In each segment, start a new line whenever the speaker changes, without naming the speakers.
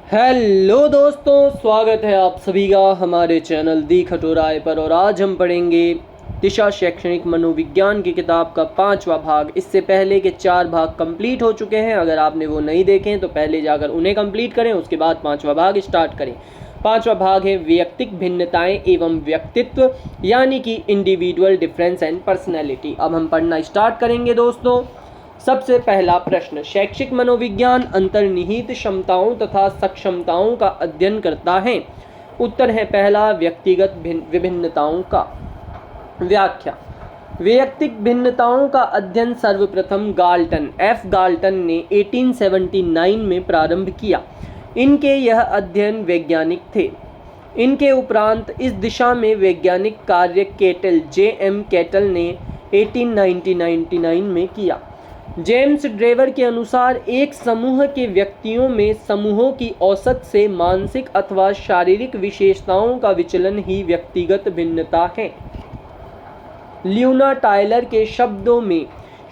Hello दोस्तों, स्वागत है आप सभी का हमारे चैनल दी खटोराय पर। और आज हम पढ़ेंगे दिशा शैक्षणिक मनोविज्ञान की किताब का 5वां भाग। इससे पहले के 4 भाग कंप्लीट हो चुके हैं। अगर आपने वो नहीं देखे तो पहले जाकर उन्हें कंप्लीट करें, उसके बाद 5वां भाग स्टार्ट करें। 5वां भाग है वैयक्तिक भिन्नताएं एवं व्यक्तित्व, यानी कि इंडिविजुअल डिफरेंस एंड पर्सनैलिटी। अब हम पढ़ना स्टार्ट करेंगे दोस्तों। सबसे पहला प्रश्न, शैक्षिक मनोविज्ञान अंतर्निहित क्षमताओं तथा सक्षमताओं का अध्ययन करता है। उत्तर है पहला, व्यक्तिगत विभिन्नताओं का। व्याख्या, वैयक्तिक भिन्नताओं का अध्ययन सर्वप्रथम गाल्टन ने 1879 में प्रारंभ किया। इनके यह अध्ययन वैज्ञानिक थे। इनके उपरांत इस दिशा में वैज्ञानिक कार्य J.M. केटल ने 1899 में किया। जेम्स ड्रेवर के अनुसार एक समूह के व्यक्तियों में समूहों की औसत से मानसिक अथवा शारीरिक विशेषताओं का विचलन ही व्यक्तिगत भिन्नता है। ल्यूना टायलर के शब्दों में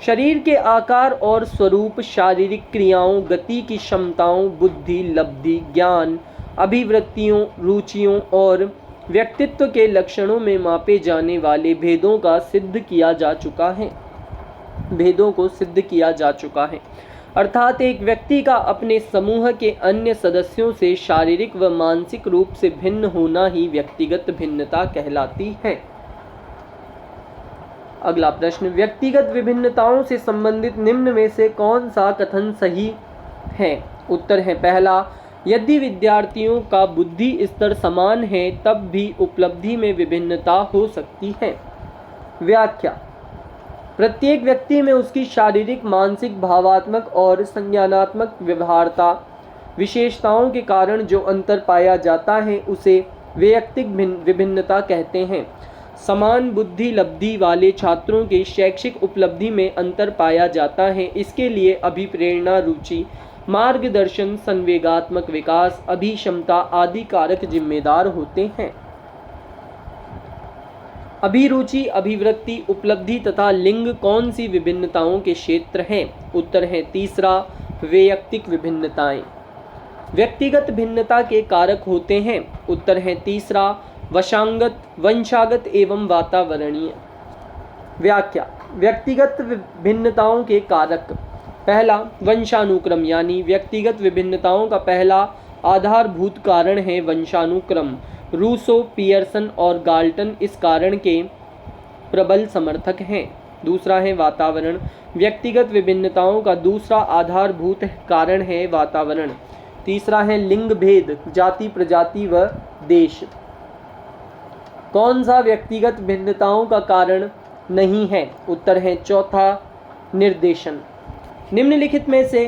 शरीर के आकार और स्वरूप शारीरिक क्रियाओं, गति की क्षमताओं, बुद्धि, लब्धि, ज्ञान, अभिवृत्तियों, रुचियों और व्यक्तित्व के लक्षणों में मापे जाने वाले भेदों को सिद्ध किया जा चुका है। अर्थात एक व्यक्ति का अपने समूह के अन्य सदस्यों से शारीरिक व मानसिक रूप से भिन्न होना ही व्यक्तिगत भिन्नता कहलाती है। अगला प्रश्न, व्यक्तिगत विभिन्नताओं से संबंधित निम्न में से कौन सा कथन सही है। उत्तर है पहला, यदि विद्यार्थियों का बुद्धि स्तर समान है तब भी उपलब्धि में विभिन्नता हो सकती है। व्याख्या, प्रत्येक व्यक्ति में उसकी शारीरिक, मानसिक, भावात्मक और संज्ञानात्मक व्यवहारता विशेषताओं के कारण जो अंतर पाया जाता है उसे वैयक्तिक विभिन्नता कहते हैं। समान बुद्धि लब्धि वाले छात्रों की शैक्षिक उपलब्धि में अंतर पाया जाता है। इसके लिए अभिप्रेरणा, रुचि, मार्गदर्शन, संवेगात्मक विकास, अभिक्षमता आदि कारक जिम्मेदार होते हैं। अभिरुचि, अभिवृत्ति, उपलब्धि तथा लिंग कौन सी विभिन्नताओं के क्षेत्र हैं। उत्तर है तीसरा, वैयक्तिक विभिन्नताएं व्यक्तिगत भिन्नता के कारक होते हैं। उत्तर है तीसरा, वंशागत एवं वातावरणीय। व्याख्या, व्यक्तिगत भिन्नताओं के कारक। पहला, वंशानुक्रम, यानी व्यक्तिगत विभिन्नताओं का पहला आधारभूत कारण है वंशानुक्रम। रूसो, पियर्सन और गाल्टन इस कारण के प्रबल समर्थक हैं। दूसरा है वातावरण, व्यक्तिगत विभिन्नताओं का दूसरा आधारभूत कारण है वातावरण। तीसरा है लिंग भेद, जाति, प्रजाति व देश। कौन सा व्यक्तिगत भिन्नताओं का कारण नहीं है। उत्तर है चौथा, निर्देशन। निम्नलिखित में से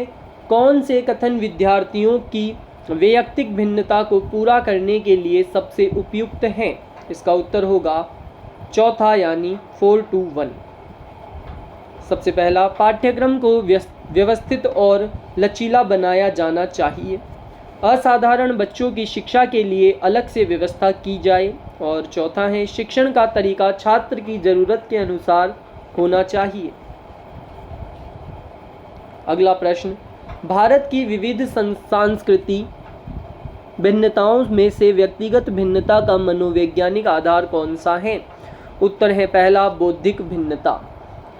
कौन से कथन विद्यार्थियों की वैयक्तिक भिन्नता को पूरा करने के लिए सबसे उपयुक्त हैं। इसका उत्तर होगा चौथा, यानी 4 to 1। सबसे पहला, पाठ्यक्रम को व्यवस्थित और लचीला बनाया जाना चाहिए। असाधारण बच्चों की शिक्षा के लिए अलग से व्यवस्था की जाए। और चौथा है, शिक्षण का तरीका छात्र की ज़रूरत के अनुसार होना चाहिए। अगला प्रश्न, भारत की विविध सांस्कृतिक भिन्नताओं में से व्यक्तिगत भिन्नता का मनोवैज्ञानिक आधार कौन सा है। उत्तर है पहला, बौद्धिक भिन्नता।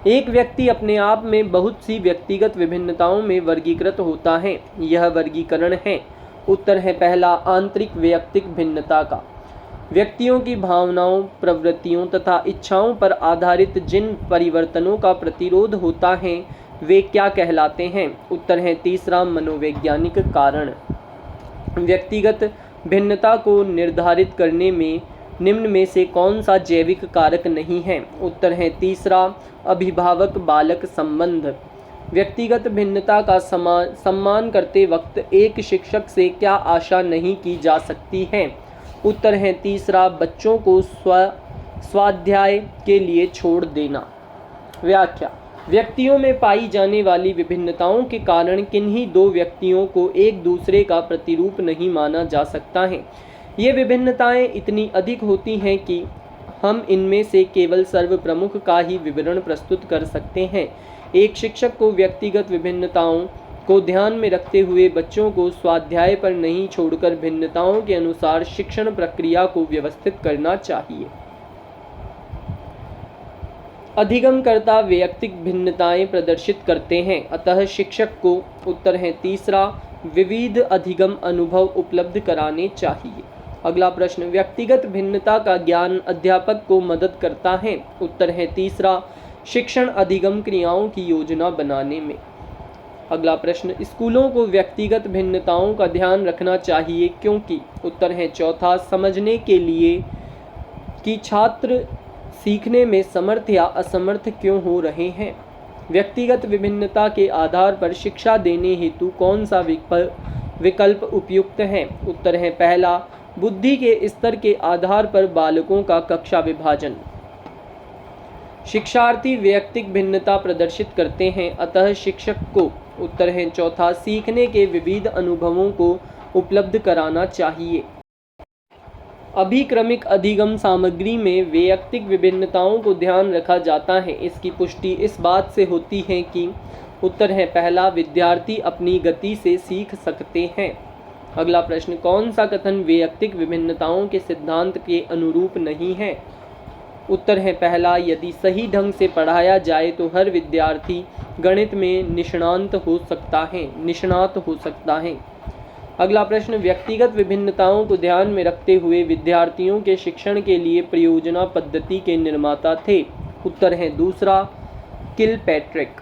एक व्यक्ति अपने आप में बहुत सी व्यक्तिगत विभिन्नताओं में वर्गीकृत होता है। यह वर्गीकरण है। उत्तर है पहला, आंतरिक वैयक्तिक भिन्नता का। व्यक्तियों की भावनाओं, प्रवृत्तियों तथा इच्छाओं पर आधारित जिन परिवर्तनों का प्रतिरोध होता है वे क्या कहलाते हैं। उत्तर है तीसरा, मनोवैज्ञानिक कारण। व्यक्तिगत भिन्नता को निर्धारित करने में निम्न में से कौन सा जैविक कारक नहीं है। उत्तर है तीसरा, अभिभावक बालक संबंध। व्यक्तिगत भिन्नता का सम्मान करते वक्त एक शिक्षक से क्या आशा नहीं की जा सकती है। उत्तर है तीसरा, बच्चों को स्वाध्याय के लिए छोड़ देना। व्याख्या, व्यक्तियों में पाई जाने वाली विभिन्नताओं के कारण किन्हीं दो व्यक्तियों को एक दूसरे का प्रतिरूप नहीं माना जा सकता है। ये विभिन्नताएं इतनी अधिक होती हैं कि हम इनमें से केवल सर्वप्रमुख का ही विवरण प्रस्तुत कर सकते हैं। एक शिक्षक को व्यक्तिगत विभिन्नताओं को ध्यान में रखते हुए बच्चों को स्वाध्याय पर नहीं छोड़कर भिन्नताओं के अनुसार शिक्षण प्रक्रिया को व्यवस्थित करना चाहिए। अधिगमकर्ता वैयक्तिक भिन्नताएं प्रदर्शित करते हैं, अतः शिक्षक को, उत्तर है तीसरा, विविध अधिगम अनुभव उपलब्ध कराने चाहिए। अगला प्रश्न, व्यक्तिगत भिन्नता का ज्ञान अध्यापक को मदद करता है, उत्तर है तीसरा, शिक्षण अधिगम क्रियाओं की योजना बनाने में। अगला प्रश्न, स्कूलों को व्यक्तिगत भिन्नताओं का ध्यान रखना चाहिए क्योंकि, उत्तर है चौथा, समझने के लिए कि छात्र सीखने में समर्थ या असमर्थ क्यों हो रहे हैं। व्यक्तिगत विभिन्नता के आधार पर शिक्षा देने हेतु कौन सा विकल्प उपयुक्त है, उत्तर है पहला, बुद्धि के स्तर के आधार पर बालकों का कक्षा विभाजन। शिक्षार्थी वैयक्तिक भिन्नता प्रदर्शित करते हैं, अतः शिक्षक को, उत्तर है चौथा, सीखने के विविध अनुभवों को उपलब्ध कराना चाहिए। अभिक्रमिक अधिगम सामग्री में वैयक्तिक विभिन्नताओं को ध्यान रखा जाता है। इसकी पुष्टि इस बात से होती है कि, उत्तर है पहला, विद्यार्थी अपनी गति से सीख सकते हैं। अगला प्रश्न, कौन सा कथन वैयक्तिक विभिन्नताओं के सिद्धांत के अनुरूप नहीं है, उत्तर है पहला, यदि सही ढंग से पढ़ाया जाए तो हर विद्यार्थी गणित में निष्णात हो सकता है। अगला प्रश्न, व्यक्तिगत विभिन्नताओं को ध्यान में रखते हुए विद्यार्थियों के शिक्षण के लिए परियोजना पद्धति के निर्माता थे, उत्तर है दूसरा, किलपैट्रिक।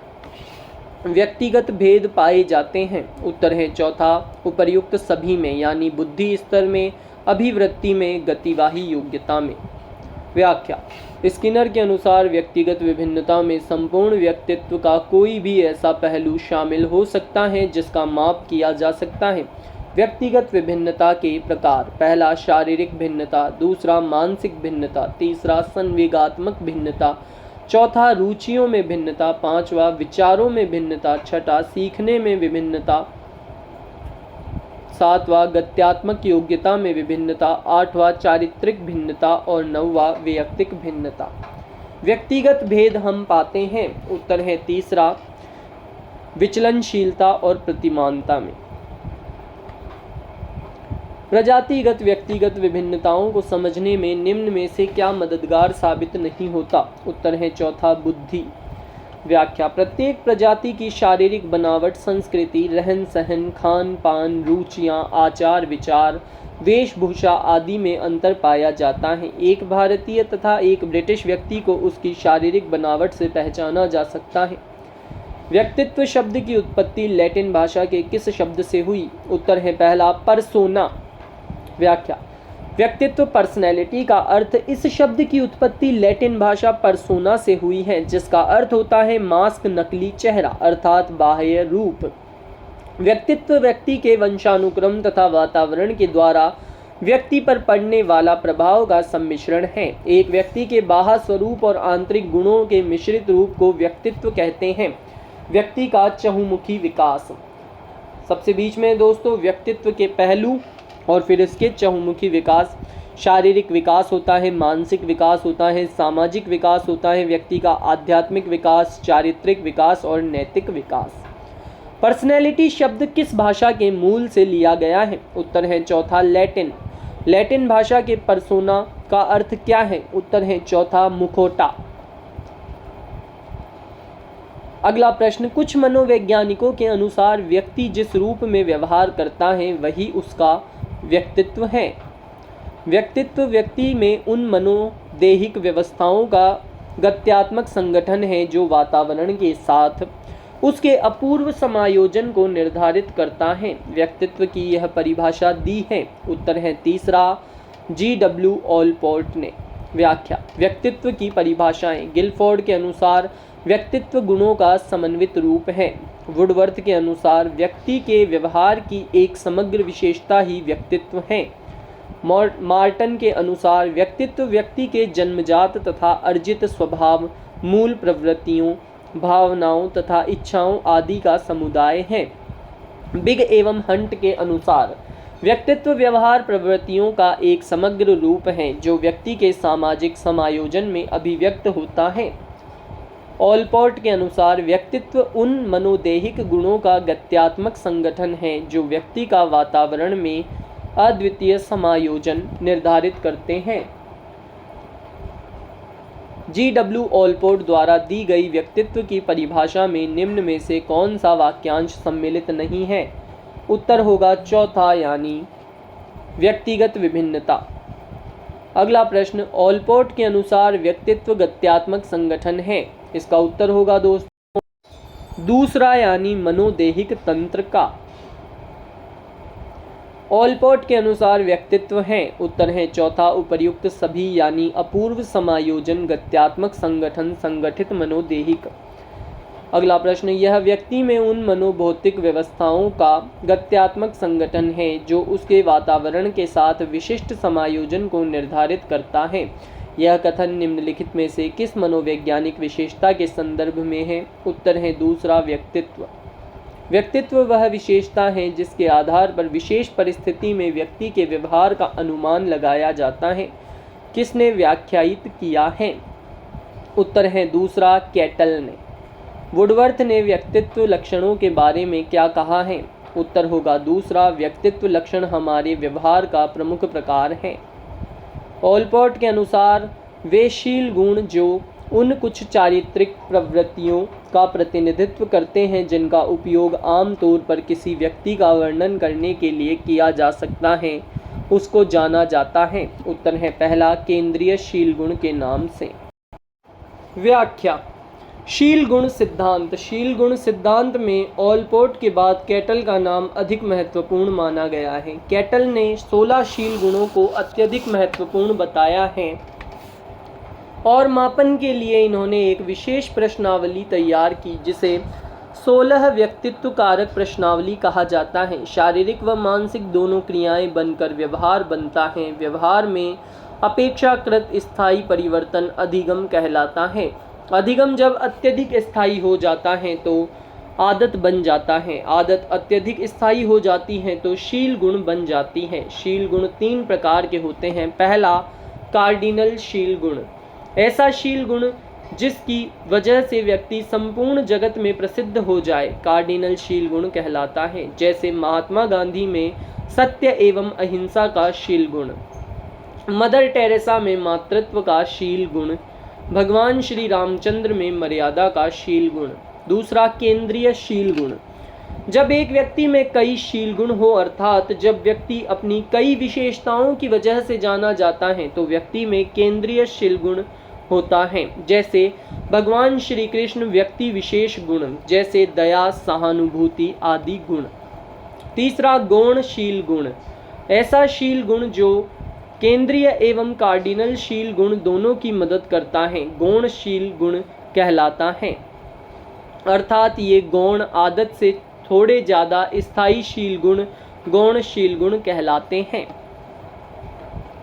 व्यक्तिगत भेद पाए जाते हैं, उत्तर है चौथा, उपर्युक्त सभी में, यानी बुद्धि स्तर में, अभिवृत्ति में, गतिवाही योग्यता में। व्याख्या, स्किनर के अनुसार व्यक्तिगत विभिन्नता में संपूर्ण व्यक्तित्व का कोई भी ऐसा पहलू शामिल हो सकता है जिसका माप किया जा सकता है। व्यक्तिगत विभिन्नता के प्रकार, पहला शारीरिक भिन्नता, दूसरा मानसिक भिन्नता, तीसरा संवेगात्मक भिन्नता, चौथा रुचियों में भिन्नता, पांचवा विचारों में भिन्नता, छठा सीखने में विभिन्नता, सातवां गत्यात्मक योग्यता में विभिन्नता, आठवां चारित्रिक भिन्नता और नौवां वैयक्तिक भिन्नता। व्यक्तिगत भेद हम पाते हैं, उत्तर है तीसरा, विचलनशीलता और प्रतिमानता में। प्रजातिगत व्यक्तिगत विभिन्नताओं को समझने में निम्न में से क्या मददगार साबित नहीं होता, उत्तर है चौथा, बुद्धि। व्याख्या, प्रत्येक प्रजाति की शारीरिक बनावट, संस्कृति, रहन सहन, खान पान, रुचियां, आचार विचार, वेशभूषा आदि में अंतर पाया जाता है। एक भारतीय तथा एक ब्रिटिश व्यक्ति को उसकी शारीरिक बनावट से पहचाना जा सकता है। व्यक्तित्व शब्द की उत्पत्ति लैटिन भाषा के किस शब्द से हुई, उत्तर है पहला, पर्सोना। व्याख्या, व्यक्तित्व पर्सनैलिटी का अर्थ इस शब्द की उत्पत्ति लैटिन भाषा पर्सोना से हुई है, जिसका अर्थ होता है मास्क, नकली चेहरा, अर्थात बाह्य रूप। व्यक्तित्व व्यक्ति के वंशानुक्रम तथा वातावरण के द्वारा व्यक्ति पर पड़ने वाला प्रभाव का सम्मिश्रण है। एक व्यक्ति के बाह्य स्वरूप और आंतरिक गुणों के मिश्रित रूप को व्यक्तित्व कहते हैं। व्यक्ति का चहुमुखी विकास, सबसे बीच में दोस्तों व्यक्तित्व के पहलू और फिर इसके चहुमुखी विकास। शारीरिक विकास होता है, मानसिक विकास होता है, सामाजिक विकास होता है, व्यक्ति का आध्यात्मिक विकास, चारित्रिक विकास और नैतिक विकास। पर्सनैलिटी शब्द किस भाषा के मूल से लिया गया है, उत्तर है चौथा, लैटिन। लैटिन भाषा के पर्सोना का अर्थ क्या है, उत्तर है चौथा, मुखौटा। अगला प्रश्न, कुछ मनोवैज्ञानिकों के अनुसार व्यक्ति जिस रूप में व्यवहार करता है वही उसका व्यक्तित्व है। व्यक्तित्व व्यक्ति में उन मनोदेहिक व्यवस्थाओं का गत्यात्मक संगठन है जो वातावरण के साथ उसके अपूर्व समायोजन को निर्धारित करता है। व्यक्तित्व की यह परिभाषा दी है, उत्तर है तीसरा, G.W. ऑलपोर्ट ने। व्याख्या, व्यक्तित्व की परिभाषाएं। गिलफोर्ड के अनुसार व्यक्तित्व गुणों का समन्वित रूप है। वुडवर्थ के अनुसार व्यक्ति के व्यवहार की एक समग्र विशेषता ही व्यक्तित्व है। मार्टन के अनुसार व्यक्तित्व व्यक्ति के जन्मजात तथा अर्जित स्वभाव, मूल प्रवृत्तियों, भावनाओं तथा इच्छाओं आदि का समुदाय है। बिग एवं हंट के अनुसार व्यक्तित्व व्यवहार प्रवृत्तियों का एक समग्र रूप है जो व्यक्ति के सामाजिक समायोजन में अभिव्यक्त होता है। ऑलपोर्ट के अनुसार व्यक्तित्व उन मनोदेहिक गुणों का गत्यात्मक संगठन है जो व्यक्ति का वातावरण में अद्वितीय समायोजन निर्धारित करते हैं। G.W. ऑलपोर्ट द्वारा दी गई व्यक्तित्व की परिभाषा में निम्न में से कौन सा वाक्यांश सम्मिलित नहीं है? उत्तर होगा चौथा, यानी व्यक्तिगत विभिन्नता। अगला प्रश्न, ऑलपोर्ट के अनुसार व्यक्तित्व गत्यात्मक संगठन है। इसका उत्तर होगा दोस्तों दूसरा, यानी मनोदेहिक तंत्र का। ऑलपोर्ट के अनुसार व्यक्तित्व है, उत्तर है चौथा, उपर्युक्त सभी, यानी अपूर्व समायोजन गत्यात्मक संगठन संगठित मनोदेहिक। अगला प्रश्न, यह व्यक्ति में उन मनोभौतिक व्यवस्थाओं का गत्यात्मक संगठन है जो उसके वातावरण के साथ विशिष्ट समायोजन को निर्धारित करता है। यह कथन निम्नलिखित में से किस मनोवैज्ञानिक विशेषता के संदर्भ में है? उत्तर है दूसरा, व्यक्तित्व। व्यक्तित्व वह विशेषता है जिसके आधार पर विशेष परिस्थिति में व्यक्ति के व्यवहार का अनुमान लगाया जाता है। किसने व्याख्यायित किया है? उत्तर है दूसरा, कैटल ने। वुडवर्थ ने व्यक्तित्व लक्षणों के बारे में क्या कहा है? उत्तर होगा दूसरा, व्यक्तित्व लक्षण हमारे व्यवहार का प्रमुख प्रकार है। ऑलपोर्ट के अनुसार वे शील गुण जो उन कुछ चारित्रिक प्रवृत्तियों का प्रतिनिधित्व करते हैं जिनका उपयोग आमतौर पर किसी व्यक्ति का वर्णन करने के लिए किया जा सकता है, उसको जाना जाता है। उत्तर है पहला, केंद्रीय शील गुण के नाम से। व्याख्या, शील गुण सिद्धांत। शील गुण सिद्धांत में ऑलपोर्ट के बाद कैटल का नाम अधिक महत्वपूर्ण माना गया है। कैटल ने 16 शील गुणों को अत्यधिक महत्वपूर्ण बताया है और मापन के लिए इन्होंने एक विशेष प्रश्नावली तैयार की जिसे 16 व्यक्तित्व कारक प्रश्नावली कहा जाता है। शारीरिक व मानसिक दोनों क्रियाएं बनकर व्यवहार बनता है। व्यवहार में अपेक्षाकृत स्थायी परिवर्तन अधिगम कहलाता है। अधिगम जब अत्यधिक स्थायी हो जाता है तो आदत बन जाता है। आदत अत्यधिक स्थायी हो जाती है तो शील गुण बन जाती है। शील गुण 3 प्रकार के होते हैं। पहला, कार्डिनल शील गुण। ऐसा शील गुण जिसकी वजह से व्यक्ति संपूर्ण जगत में प्रसिद्ध हो जाए, कार्डिनल शील गुण कहलाता है। जैसे महात्मा गांधी में सत्य एवं अहिंसा का शील गुण, मदर टेरेसा में मातृत्व का शील गुण, भगवान श्री रामचंद्र में मर्यादा का शील गुण। दूसरा, केंद्रीय शील गुण। जब एक व्यक्ति में कई शील गुण हो, अर्थात जब व्यक्ति अपनी कई विशेषताओं की वजह से जाना जाता है, तो व्यक्ति में केंद्रीय शील गुण होता है। जैसे भगवान श्री कृष्ण व्यक्ति विशेष गुण, जैसे दया, सहानुभूति आदि गुण। तीसरा, गौण शील गुण। ऐसा शील गुण जो केंद्रीय एवं कार्डिनल शील गुण दोनों की मदद करता है, गौण शील गुण कहलाता है। अर्थात ये गौण आदत से थोड़े ज़्यादा स्थायी शील गुण गौण शील गुण कहलाते हैं।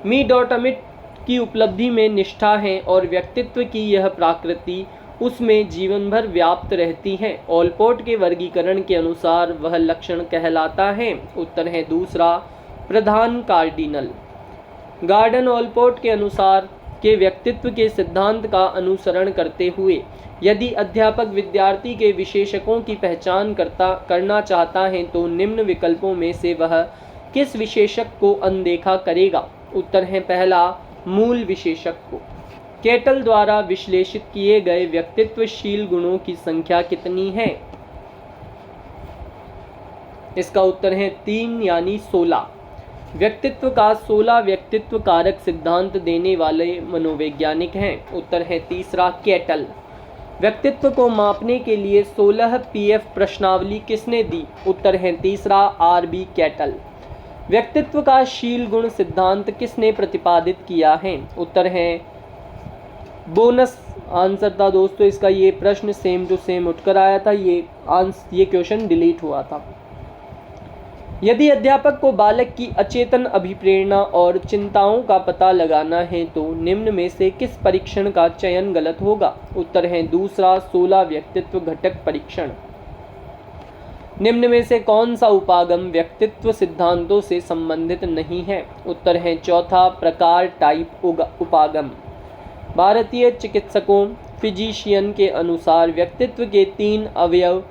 मीडॉटमिट की उपलब्धि में निष्ठा है और व्यक्तित्व की यह प्रकृति उसमें जीवन भर व्याप्त रहती है। ऑलपोर्ट के वर्गीकरण के अनुसार वह लक्षण कहलाता है। उत्तर है दूसरा, प्रधान कार्डिनल। गार्डन ऑलपोर्ट के अनुसार के व्यक्तित्व के सिद्धांत का अनुसरण करते हुए यदि अध्यापक विद्यार्थी के विशेषकों की पहचान करना चाहता है तो निम्न विकल्पों में से वह किस विशेषक को अनदेखा करेगा? उत्तर है पहला, मूल विशेषक को। कैटल द्वारा विश्लेषित किए गए व्यक्तित्वशील गुणों की संख्या कितनी है? इसका उत्तर है 3 यानी 16। व्यक्तित्व का 16 व्यक्तित्व कारक सिद्धांत देने वाले मनोवैज्ञानिक हैं। उत्तर है तीसरा, कैटल। व्यक्तित्व को मापने के लिए 16 पीएफ प्रश्नावली किसने दी? उत्तर है तीसरा, आरबी कैटल। व्यक्तित्व का शील गुण सिद्धांत किसने प्रतिपादित किया है? उत्तर है बोनस आंसर था दोस्तों इसका। ये प्रश्न सेम टू सेम उठकर आया था, ये क्वेश्चन डिलीट हुआ था। यदि अध्यापक को बालक की अचेतन अभिप्रेरणा और चिंताओं का पता लगाना है तो निम्न में से किस परीक्षण का चयन गलत होगा? उत्तर है दूसरा, 16 व्यक्तित्व घटक परीक्षण। निम्न में से कौन सा उपागम व्यक्तित्व सिद्धांतों से संबंधित नहीं है? उत्तर है चौथा, प्रकार टाइप उपागम। भारतीय चिकित्सकों फिजिशियन के अनुसार व्यक्तित्व के 3 अवयव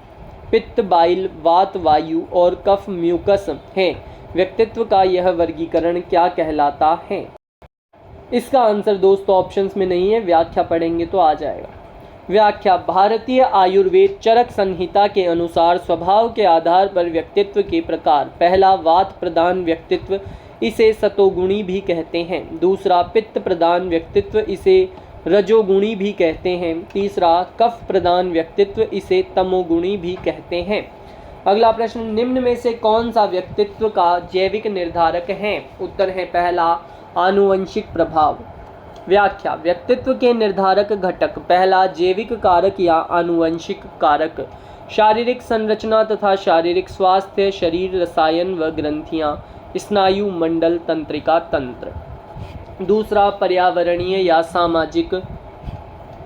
पित्त, बाइल, वात, वायु और कफ, म्यूकस हैं। व्यक्तित्व का यह वर्गीकरण क्या कहलाता है? इसका आंसर दोस्तों ऑप्शंस में नहीं है, व्याख्या पढ़ेंगे तो आ जाएगा। व्याख्या: भारतीय आयुर्वेद चरक संहिता के अनुसार स्वभाव के आधार पर व्यक्तित्व के प्रकार। पहला, वात प्रधान व्यक्तित्व, इसे सतोगुणी भी कहते हैं। दूसरा, पित्त प्रधान व्यक्तित्व, इसे रजोगुणी भी कहते हैं। तीसरा, कफ प्रधान व्यक्तित्व, इसे तमोगुणी भी कहते हैं। अगला प्रश्न, निम्न में से कौन सा व्यक्तित्व का जैविक निर्धारक है? उत्तर है पहला, आनुवंशिक प्रभाव। व्याख्या: व्यक्तित्व के निर्धारक घटक। पहला, जैविक कारक या आनुवंशिक कारक, शारीरिक संरचना तथा शारीरिक स्वास्थ्य, शरीर रसायन व ग्रंथियां, स्नायु मंडल, तंत्रिका तंत्र। दूसरा, पर्यावरणीय या सामाजिक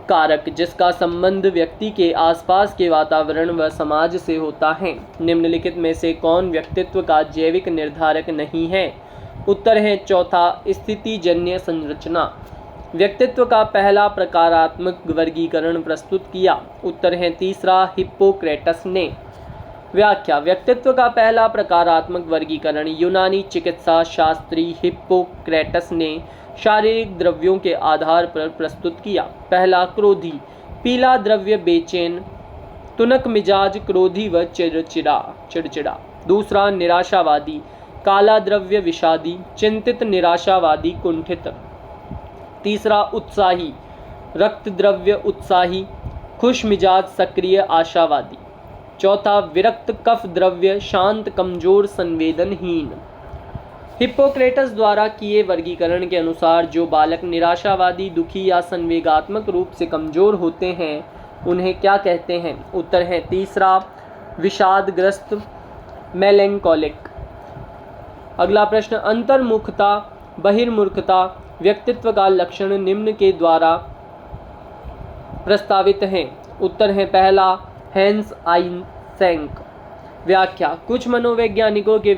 कारक, जिसका संबंध व्यक्ति के आसपास के वातावरण व समाज से होता है। निम्नलिखित में से कौन व्यक्तित्व का जैविक निर्धारक नहीं है? उत्तर है चौथा, स्थितिजन्य संरचना। व्यक्तित्व का पहला प्रकारात्मक वर्गीकरण प्रस्तुत किया। उत्तर है तीसरा, हिप्पोक्रेटस ने। व्याख्या: व्यक्तित्व का पहला प्रकारात्मक वर्गीकरण यूनानी चिकित्सा शास्त्री हिप्पोक्रेटस ने शारीरिक द्रव्यों के आधार पर प्रस्तुत किया। पहला, क्रोधी, पीला द्रव्य बेचैन, तुनक मिजाज, क्रोधी व चिड़चिड़ा। दूसरा, निराशावादी, काला द्रव्य विषादी, चिंतित, निराशावादी, कुंठित। तीसरा, उत्साही, रक्त द्रव्य उत्साही, खुश मिजाज, सक्रिय, आशावादी। चौथा, विरक्त, कफ द्रव्य शांत, कमजोर, संवेदनहीन। हिप्पोक्रेटस द्वारा किए वर्गीकरण के अनुसार जो बालक निराशावादी, दुखी या संवेगात्मक रूप से कमजोर होते हैं उन्हें क्या कहते हैं? उत्तर है तीसरा, विषादग्रस्त, मेलेंकोलिक। अगला प्रश्न, अंतर्मुखता, बहिर्मुखता व्यक्तित्व का लक्षण निम्न के द्वारा प्रस्तावित हैं। उत्तर है पहला, हैंस आइसेंक। व्याख्या: कुछ मनोवैज्ञानिकों के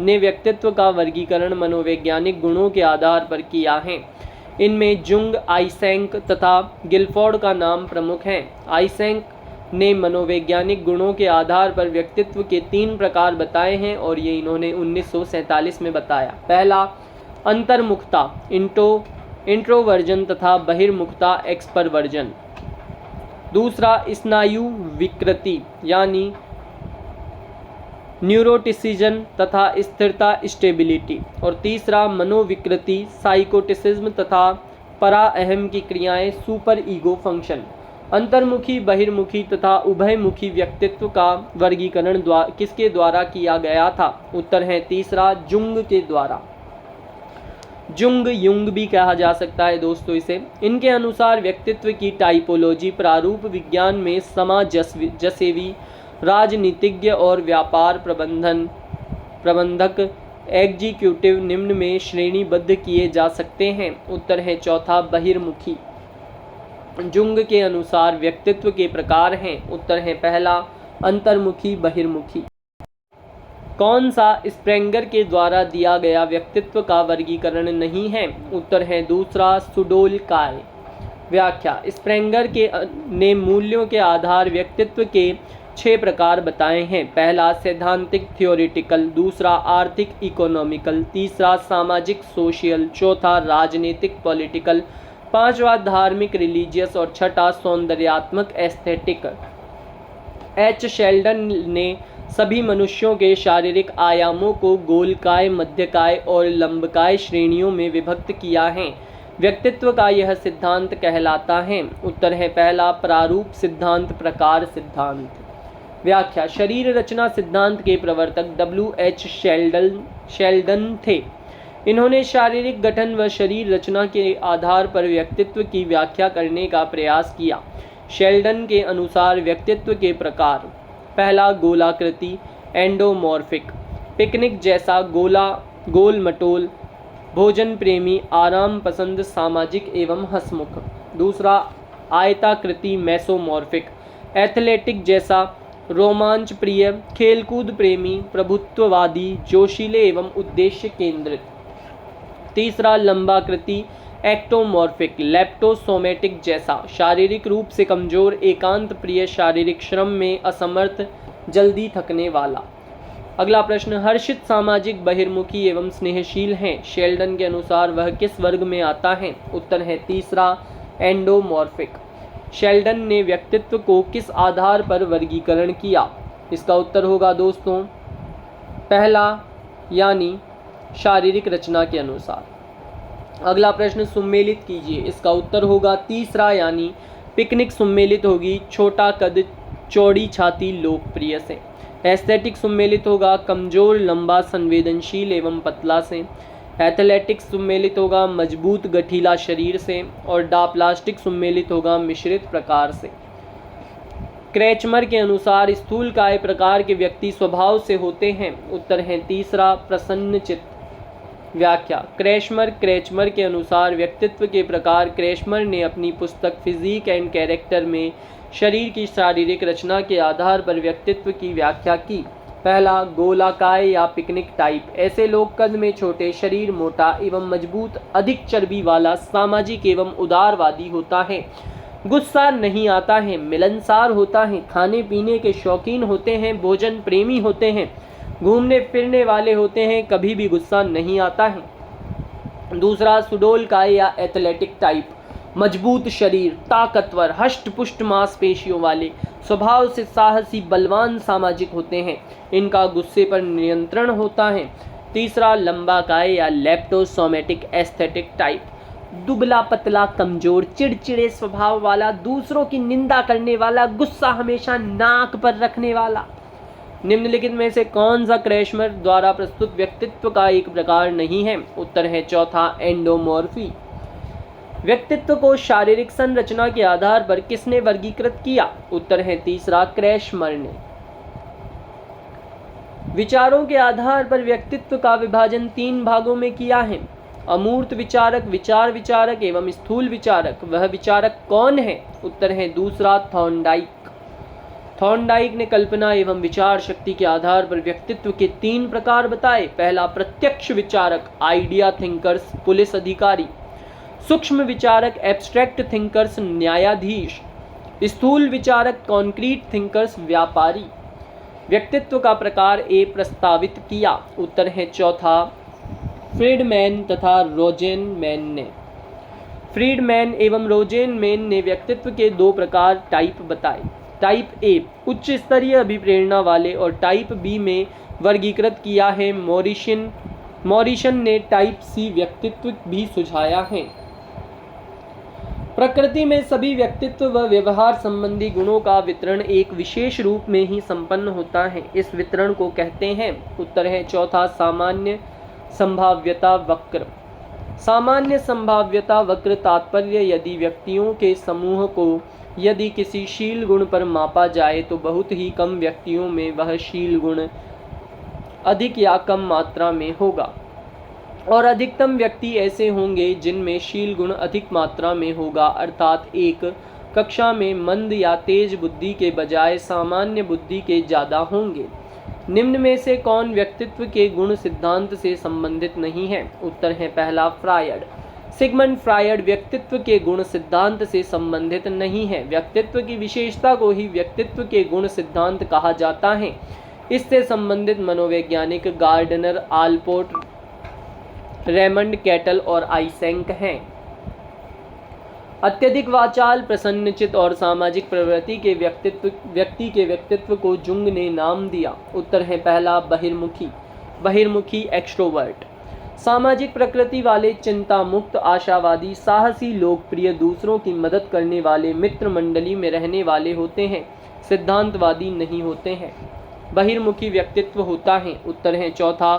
व्यक्तित्व का वर्गीकरण मनोवैज्ञानिक गुणों के आधार पर किया है। इनमें जुंग, आइसेंक तथा गिलफोर्ड का नाम प्रमुख हैं। आइसेंक ने मनोवैज्ञानिक गुणों के आधार पर व्यक्तित्व के 3 प्रकार बताए हैं और ये इन्होंने 1947 में बताया। पहला, अंतर्मुखता, इंट्रोवर्जन तथा बहिर्मुखता, एक्सपर्वर्जन। दूसरा, स्नायु विकृति यानी न्यूरोटिसिज्म तथा स्थिरता, स्टेबिलिटी। और तीसरा, मनोविकृति, साइकोटिसिज्म तथा पराअहम की क्रियाएं, सुपर ईगो फंक्शन। अंतर्मुखी, बहिर्मुखी तथा उभयमुखी व्यक्तित्व का वर्गीकरण किसके द्वारा किया गया था? उत्तर है तीसरा, जुंग के द्वारा। युंग भी कहा जा सकता है दोस्तों इसे। इनके अनुसार व्यक्तित्व की टाइपोलॉजी प्रारूप विज्ञान में समाजसेवी, राजनीतिज्ञ और व्यापार प्रबंधक, एग्जीक्यूटिव निम्न में श्रेणीबद्ध किए जा सकते हैं। उत्तर है चौथा, बहिर्मुखी। जुंग के अनुसार व्यक्तित्व के प्रकार हैं। उत्तर है पहला, अंतर्मुखी, बहिर्मुखी। कौन सा स्प्रेंगर के द्वारा दिया गया व्यक्तित्व का वर्गीकरण नहीं है? उत्तर है दूसरा, सुडोलकाय। व्याख्या: स्प्रेंगर ने मूल्यों के आधार व्यक्तित्व के 6 प्रकार बताए हैं। पहला, सैद्धांतिक थियोरिटिकल। दूसरा, आर्थिक इकोनॉमिकल। तीसरा, सामाजिक सोशियल। चौथा, राजनीतिक पॉलिटिकल। पांचवा, धार्मिक रिलीजियस। और छठा, सौंदर्यात्मक एस्थेटिक। एच शेल्डन ने सभी मनुष्यों के शारीरिक आयामों को गोलकाय, मध्यकाय और लंबकाय श्रेणियों में विभक्त किया है। व्यक्तित्व का यह सिद्धांत कहलाता है। उत्तर है पहला, प्रारूप सिद्धांत, प्रकार सिद्धांत। व्याख्या: शरीर रचना सिद्धांत के प्रवर्तक W.H. शेल्डन थे। इन्होंने शारीरिक गठन व शरीर रचना के आधार पर व्यक्तित्व की व्याख्या करने का प्रयास किया। शेल्डन के अनुसार व्यक्तित्व के प्रकार: पहला, गोलाकृति, एंडोमॉर्फिक, पिकनिक जैसा, गोल मटोल, भोजन प्रेमी, आराम पसंद, सामाजिक एवं हंसमुख। दूसरा, आयताकृति, मेसोमॉर्फिक, एथलेटिक जैसा, रोमांच प्रिय, खेलकूद प्रेमी, प्रभुत्ववादी, जोशीले एवं उद्देश्य केंद्रित। तीसरा, लंबाकृति, एक्टोमॉर्फिक, लेप्टोसोमेटिक जैसा, शारीरिक रूप से कमजोर, एकांत प्रिय, शारीरिक श्रम में असमर्थ, जल्दी थकने वाला। अगला प्रश्न, हर्षित, सामाजिक, बहिर्मुखी एवं स्नेहशील हैं। शेल्डन के अनुसार वह किस वर्ग में आता है? उत्तर है तीसरा, एंडोमॉर्फिक। शेल्डन ने व्यक्तित्व को किस आधार पर वर्गीकरण किया? इसका उत्तर होगा दोस्तों पहला, यानी शारीरिक रचना के अनुसार। अगला प्रश्न, सुमेलित कीजिए। इसका उत्तर होगा तीसरा, यानी पिकनिक सुमेलित होगी, छोटा कद, चौड़ी छाती, लोकप्रिय से। एस्थेटिक सुमेलित होगा, कमजोर, लंबा, संवेदनशील एवं पतला से। एथलेटिक्स सुमेलित होगा, मजबूत, गठीला शरीर से। और डाप्लास्टिक सुमेलित होगा, मिश्रित प्रकार से। क्रेचमर के अनुसार स्थूलकाय प्रकार के व्यक्ति स्वभाव से होते हैं। उत्तर है तीसरा, प्रसन्नचित्त। व्याख्या, क्रेचमर के अनुसार व्यक्तित्व के प्रकार। क्रेचमर ने अपनी पुस्तक फिजिक एंड कैरेक्टर में शरीर की शारीरिक रचना के आधार पर व्यक्तित्व की व्याख्या की। पहला, गोलाकाय या पिकनिक टाइप, ऐसे लोग कद में छोटे, शरीर मोटा एवं मजबूत, अधिक चर्बी वाला, सामाजिक एवं उदारवादी होता है, गुस्सा नहीं आता है, मिलनसार होता है, खाने पीने के शौकीन होते हैं, भोजन प्रेमी होते हैं, घूमने फिरने वाले होते हैं, कभी भी गुस्सा नहीं आता है। दूसरा, सुडोलकाय या एथलेटिक टाइप, मजबूत शरीर, ताकतवर, हष्ट-पुष्ट मांसपेशियों वाले, स्वभाव से साहसी, बलवान, सामाजिक होते हैं, इनका गुस्से पर नियंत्रण होता है। तीसरा, लंबा काय या लेप्टोसोमेटिक एस्थेटिक टाइप, दुबला पतला, कमजोर, चिड़चिड़े स्वभाव वाला, दूसरों की निंदा करने वाला, गुस्सा हमेशा नाक पर रखने वाला। निम्नलिखित में से कौन सा क्रेचमर द्वारा प्रस्तुत व्यक्तित्व का एक प्रकार नहीं है? उत्तर है चौथा, एंडोमॉर्फी। व्यक्तित्व को शारीरिक संरचना के आधार पर किसने वर्गीकृत किया? उत्तर है तीसरा, क्रेचमर ने। विचारों के आधार पर व्यक्तित्व का विभाजन 3 भागों में किया है। अमूर्त विचारक, विचार विचारक एवं स्थूल विचारक। वह विचारक कौन है? उत्तर है दूसरा, थॉर्नडाइक। थॉर्नडाइक ने कल्पना एवं विचार शक्ति के आधार पर व्यक्तित्व के 3 प्रकार बताए। पहला, प्रत्यक्ष विचारक, आइडिया थिंकर्स, पुलिस अधिकारी। सूक्ष्म विचारक, एब्स्ट्रैक्ट थिंकर्स, न्यायाधीश। स्थूल विचारक, कॉन्क्रीट थिंकर्स, व्यापारी। व्यक्तित्व का प्रकार ए प्रस्तावित किया। उत्तर है चौथा, फ्रीडमैन तथा रोजेनमैन ने। फ्रीडमैन एवं रोजेनमैन ने व्यक्तित्व के 2 प्रकार टाइप बताए। टाइप ए उच्च स्तरीय अभिप्रेरणा वाले और टाइप बी में वर्गीकृत किया है मॉरिसन ने टाइप सी व्यक्तित्व भी सुझाया है। प्रकृति में सभी व्यक्तित्व व व्यवहार संबंधी गुणों का वितरण एक विशेष रूप में ही संपन्न होता है। इस वितरण को कहते हैं। उत्तर है चौथा, सामान्य संभाव्यता वक्र। सामान्य संभाव्यता वक्र तात्पर्य यदि व्यक्तियों के समूह को यदि किसी शील गुण पर मापा जाए तो बहुत ही कम व्यक्तियों में वह शील गुण अधिक या कम मात्रा में होगा और अधिकतम व्यक्ति ऐसे होंगे जिनमें शील गुण अधिक मात्रा में होगा, अर्थात एक कक्षा में मंद या तेज बुद्धि के बजाय सामान्य बुद्धि के ज़्यादा होंगे। निम्न में से कौन व्यक्तित्व के गुण सिद्धांत से संबंधित नहीं है? उत्तर है पहला, फ्रायड। सिगमंड फ्रायड व्यक्तित्व के गुण सिद्धांत से संबंधित नहीं है। व्यक्तित्व की विशेषता को ही व्यक्तित्व के गुण सिद्धांत कहा जाता है। इससे संबंधित मनोवैज्ञानिक गार्डनर, आलपोर्ट, रेमंड कैटल और आइसेंक हैं। अत्यधिक वाचाल, प्रसन्नचित और सामाजिक प्रवृत्ति के व्यक्ति के व्यक्तित्व को जुंग ने नाम दिया। उत्तर है पहला, बहिर्मुखी। बहिर्मुखी एक्सट्रोवर्ट। सामाजिक प्रकृति वाले, चिंता मुक्त, आशावादी, साहसी, लोकप्रिय, दूसरों की मदद करने वाले, मित्र मंडली में रहने वाले होते हैं, सिद्धांतवादी नहीं होते हैं। बहिर्मुखी व्यक्तित्व होता है। उत्तर है चौथा,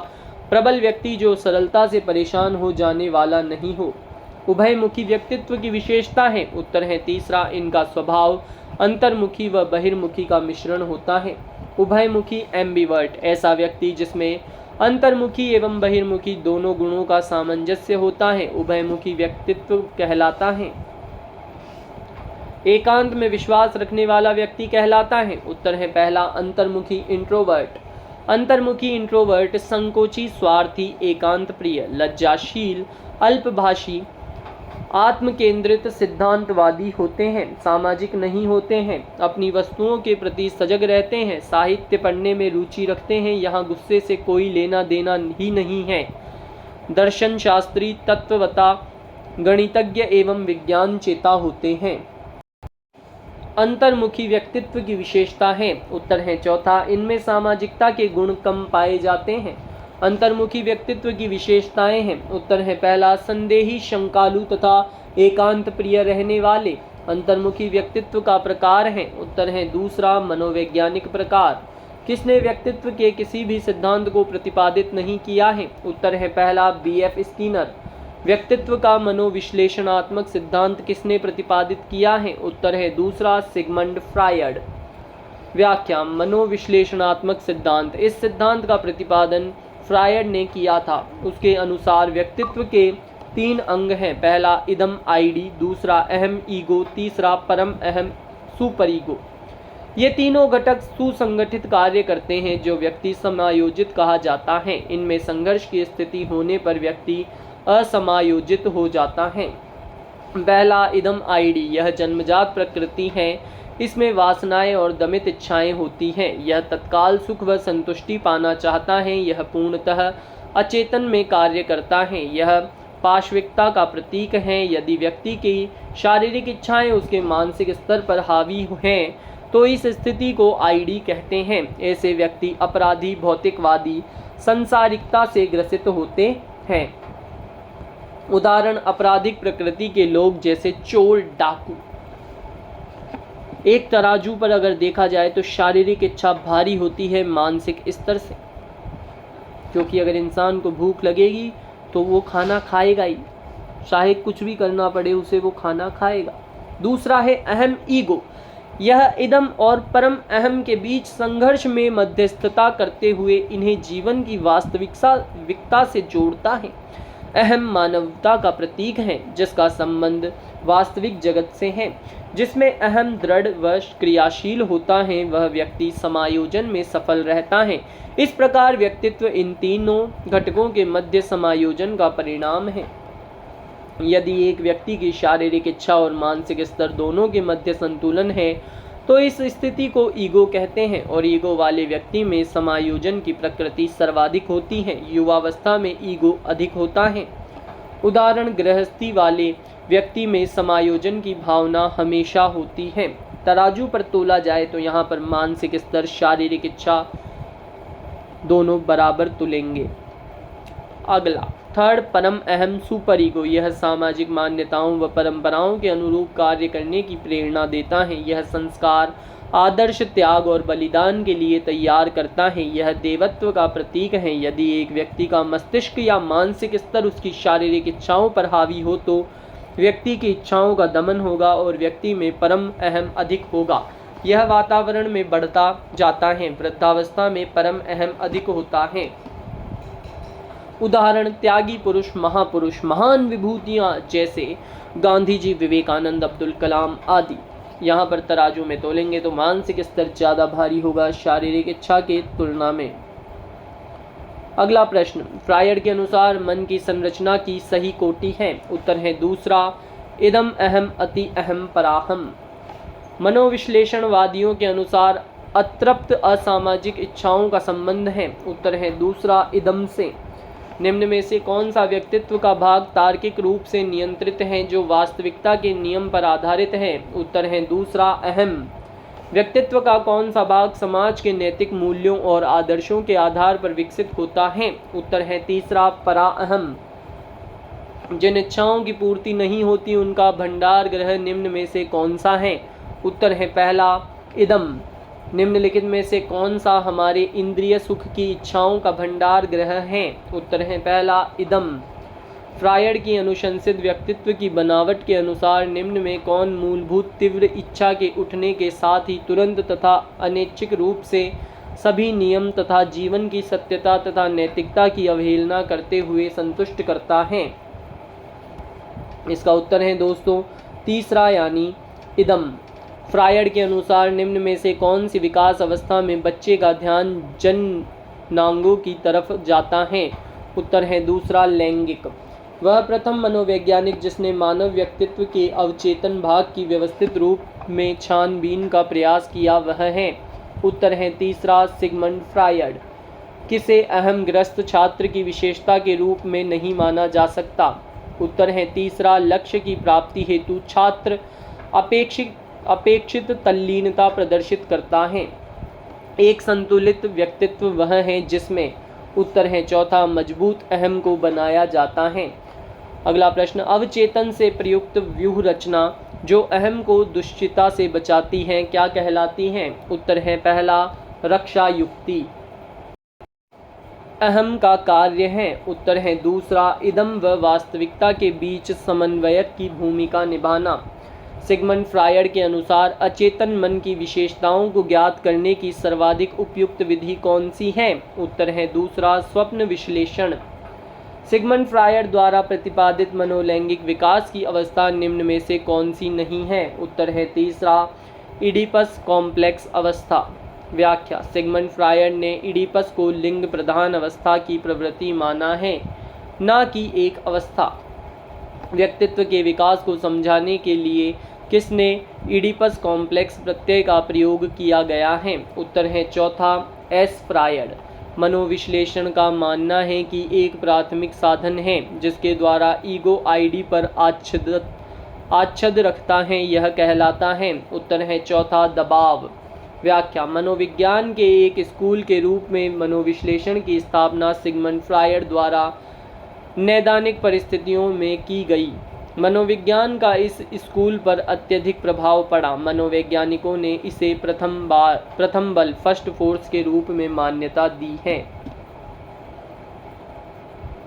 प्रबल व्यक्ति जो सरलता से परेशान हो जाने वाला नहीं हो। उभयमुखी व्यक्तित्व की विशेषता है। उत्तर है तीसरा, इनका स्वभाव अंतर्मुखी व बहिर्मुखी का मिश्रण होता है। उभयमुखी एम्बिवर्ट, ऐसा व्यक्ति जिसमें अंतर्मुखी एवं बहिर्मुखी दोनों गुणों का सामंजस्य होता है, उभयमुखी व्यक्तित्व कहलाता है। एकांत में विश्वास रखने वाला व्यक्ति कहलाता है। उत्तर है पहला, अंतर्मुखी इंट्रोवर्ट। अंतर्मुखी इंट्रोवर्ट संकोची, स्वार्थी, एकांत प्रिय, लज्जाशील, अल्पभाषी, आत्म केंद्रित सिद्धांतवादी होते हैं, सामाजिक नहीं होते हैं, अपनी वस्तुओं के प्रति सजग रहते हैं, साहित्य पढ़ने में रुचि रखते हैं, यहाँ गुस्से से कोई लेना देना ही नहीं है। दर्शन शास्त्री, तत्ववता, गणितज्ञ एवं विज्ञान चेता होते हैं। अंतर्मुखी व्यक्तित्व की विशेषता है। उत्तर है चौथा, इनमें सामाजिकता के गुण कम पाए जाते हैं। अंतर्मुखी व्यक्तित्व की विशेषताएं हैं। उत्तर है पहला, संदेही, शंकालु तथा एकांत प्रिय रहने वाले। अंतर्मुखी व्यक्तित्व का प्रकार है। उत्तर है दूसरा, मनोवैज्ञानिक प्रकार। किसने व्यक्तित्व के किसी भी सिद्धांत को प्रतिपादित नहीं किया है? उत्तर है पहला, B.F. स्किनर। व्यक्तित्व का मनोविश्लेषणात्मक सिद्धांत किसने प्रतिपादित किया है? उत्तर है दूसरा, सिगमंड फ्रायड। व्याख्या, मनोविश्लेषणात्मक सिद्धांत, इस सिद्धांत का प्रतिपादन फ्रायड ने किया था। उसके अनुसार व्यक्तित्व के 3 अंग हैं। पहला इदम आईडी, दूसरा अहम ईगो, तीसरा परम अहम सुपर ईगो। ये तीनों घटक सुसंगठित कार्य करते हैं जो व्यक्ति समायोजित कहा जाता है। इनमें संघर्ष की स्थिति होने पर व्यक्ति असमायोजित हो जाता है। पहला इदम आईडी, यह जन्मजात प्रकृति है। इसमें वासनाएं और दमित इच्छाएं होती हैं। यह तत्काल सुख व संतुष्टि पाना चाहता है। यह पूर्णतः अचेतन में कार्य करता है। यह पाशविकता का प्रतीक है। यदि व्यक्ति की शारीरिक इच्छाएं उसके मानसिक स्तर पर हावी हैं तो इस स्थिति को आईडी कहते हैं। ऐसे व्यक्ति अपराधी, भौतिकवादी, संसारिकता से ग्रसित होते हैं। उदाहरण, आपराधिक प्रकृति के लोग जैसे चोर, डाकू। एक तराजू पर अगर देखा जाए तो शारीरिक इच्छा भारी होती है मानसिक स्तर से, क्योंकि अगर इंसान को भूख लगेगी तो वो खाना खाएगा ही, चाहे कुछ भी करना पड़े उसे वो खाना खाएगा। दूसरा है अहम ईगो, यह इदम और परम अहम के बीच संघर्ष में मध्यस्थता करते हुए इन्हें जीवन की वास्तविकता से जोड़ता है। अहम मानवता का प्रतीक है जिसका संबंध वास्तविक जगत से है। जिसमें अहम दृढ़ व क्रियाशील होता है वह व्यक्ति समायोजन में सफल रहता है। इस प्रकार व्यक्तित्व इन तीनों घटकों के मध्य समायोजन का परिणाम है। यदि एक व्यक्ति की शारीरिक इच्छा और मानसिक स्तर दोनों के मध्य संतुलन है तो इस स्थिति को ईगो कहते हैं और ईगो वाले व्यक्ति में समायोजन की प्रकृति सर्वाधिक होती है। युवावस्था में ईगो अधिक होता है। उदाहरण, गृहस्थी वाले व्यक्ति में समायोजन की भावना हमेशा होती है। तराजू पर तोला जाए तो यहाँ पर मानसिक स्तर, शारीरिक इच्छा दोनों बराबर तुलेंगे। अगला, थर्ड, परम अहम सुपर ईगो, यह सामाजिक मान्यताओं व परंपराओं के अनुरूप कार्य करने की प्रेरणा देता है। यह संस्कार, आदर्श, त्याग और बलिदान के लिए तैयार करता है। यह देवत्व का प्रतीक है। यदि एक व्यक्ति का मस्तिष्क या मानसिक स्तर उसकी शारीरिक इच्छाओं पर हावी हो तो व्यक्ति की इच्छाओं का दमन होगा और व्यक्ति में परम अहम अधिक होगा। यह वातावरण में बढ़ता जाता है। वृद्धावस्था में परम अहम अधिक होता है। उदाहरण, त्यागी पुरुष, महापुरुष, महान विभूतियाँ जैसे गांधी जी, विवेकानंद, अब्दुल कलाम आदि। यहाँ पर तराजू में तोलेंगे तो मानसिक स्तर ज़्यादा भारी होगा शारीरिक इच्छा के तुलना में। अगला प्रश्न, फ्रायड के अनुसार मन की संरचना की सही कोटि है? उत्तर है दूसरा, इदम अहम अति अहम पराहम। मनोविश्लेषणवादियों के अनुसार अतृप्त असामाजिक इच्छाओं का संबंध है। उत्तर है दूसरा, इदम से। निम्न में से कौन सा व्यक्तित्व का भाग तार्किक रूप से नियंत्रित है जो वास्तविकता के नियम पर आधारित है? उत्तर है दूसरा, अहम। व्यक्तित्व का कौन सा भाग समाज के नैतिक मूल्यों और आदर्शों के आधार पर विकसित होता है? उत्तर है तीसरा, पराअहम। जिन इच्छाओं की पूर्ति नहीं होती उनका भंडार गृह निम्न में से कौन सा है? उत्तर है पहला, इदम। निम्नलिखित में से कौन सा हमारे इंद्रिय सुख की इच्छाओं का भंडार गृह है? उत्तर है पहला, इदम। फ्रायड की अनुशंसित व्यक्तित्व की बनावट के अनुसार निम्न में कौन मूलभूत तीव्र इच्छा के उठने के साथ ही तुरंत तथा अनैच्छिक रूप से सभी नियम तथा जीवन की सत्यता तथा नैतिकता की अवहेलना करते हुए संतुष्ट करता है? इसका उत्तर है दोस्तों तीसरा, यानी इदम। फ्रायड के अनुसार निम्न में से कौन सी विकास अवस्था में बच्चे का ध्यान जननांगों की तरफ जाता है? उत्तर है दूसरा, लैंगिक। वह प्रथम मनोवैज्ञानिक जिसने मानव व्यक्तित्व के अवचेतन भाग की व्यवस्थित रूप में छानबीन का प्रयास किया वह है। उत्तर है तीसरा सिगमंड फ्रायड। किसे अहमग्रस्त छात्र की विशेषता के रूप में नहीं माना जा सकता? उत्तर है तीसरा लक्ष्य की प्राप्ति हेतु छात्र अपेक्षित तल्लीनता प्रदर्शित करता है। एक संतुलित व्यक्तित्व वह है जिसमें, उत्तर है चौथा मजबूत अहम को बनाया जाता है। अगला प्रश्न, अवचेतन से प्रयुक्त व्यूह रचना जो अहम को दुश्चिता से बचाती है क्या कहलाती है? उत्तर है पहला रक्षा युक्ति। अहम का कार्य है। उत्तर है दूसरा इदम व वास्तविकता के बीच समन्वयक की भूमिका निभाना। सिगमंड फ्रायड के अनुसार अचेतन मन की विशेषताओं को ज्ञात करने की सर्वाधिक उपयुक्त विधि कौन सी है? उत्तर है दूसरा स्वप्न विश्लेषण। सिगमंड फ्रायड द्वारा प्रतिपादित मनोलैंगिक विकास की अवस्था निम्न में से कौन सी नहीं है? उत्तर है तीसरा इडिपस कॉम्प्लेक्स अवस्था। व्याख्या, सिगमंड फ्रायड ने इडिपस को लिंग प्रधान अवस्था की प्रवृत्ति माना है, न कि एक अवस्था। व्यक्तित्व के विकास को समझाने के लिए किसने इडिपस कॉम्प्लेक्स प्रत्यय का प्रयोग किया गया है? उत्तर है चौथा एस फ्रायड। मनोविश्लेषण का मानना है कि एक प्राथमिक साधन है जिसके द्वारा ईगो आईडी पर आच्छद रखता है, यह कहलाता है। उत्तर है चौथा दबाव। व्याख्या, मनोविज्ञान के एक स्कूल के रूप में मनोविश्लेषण की स्थापना सिगमंड फ्रायड द्वारा नैदानिक परिस्थितियों में की गई। मनोविज्ञान का इस स्कूल पर अत्यधिक प्रभाव पड़ा। मनोवैज्ञानिकों ने इसे प्रथम बल फर्स्ट फोर्स के रूप में मान्यता दी है।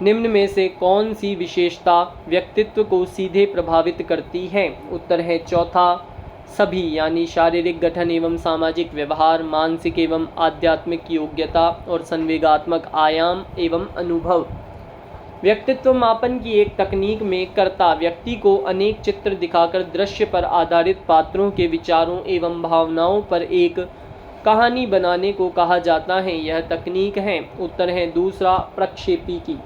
निम्न में से कौन सी विशेषता व्यक्तित्व को सीधे प्रभावित करती है? उत्तर है चौथा सभी, यानी शारीरिक गठन एवं सामाजिक व्यवहार, मानसिक एवं आध्यात्मिक योग्यता और संवेगात्मक आयाम एवं अनुभव। व्यक्तित्व मापन की एक तकनीक में कर्ता व्यक्ति को अनेक चित्र दिखाकर दृश्य पर आधारित पात्रों के विचारों एवं भावनाओं पर एक कहानी बनाने को कहा जाता है। यह तकनीक है। उत्तर है दूसरा प्रक्षेपी की।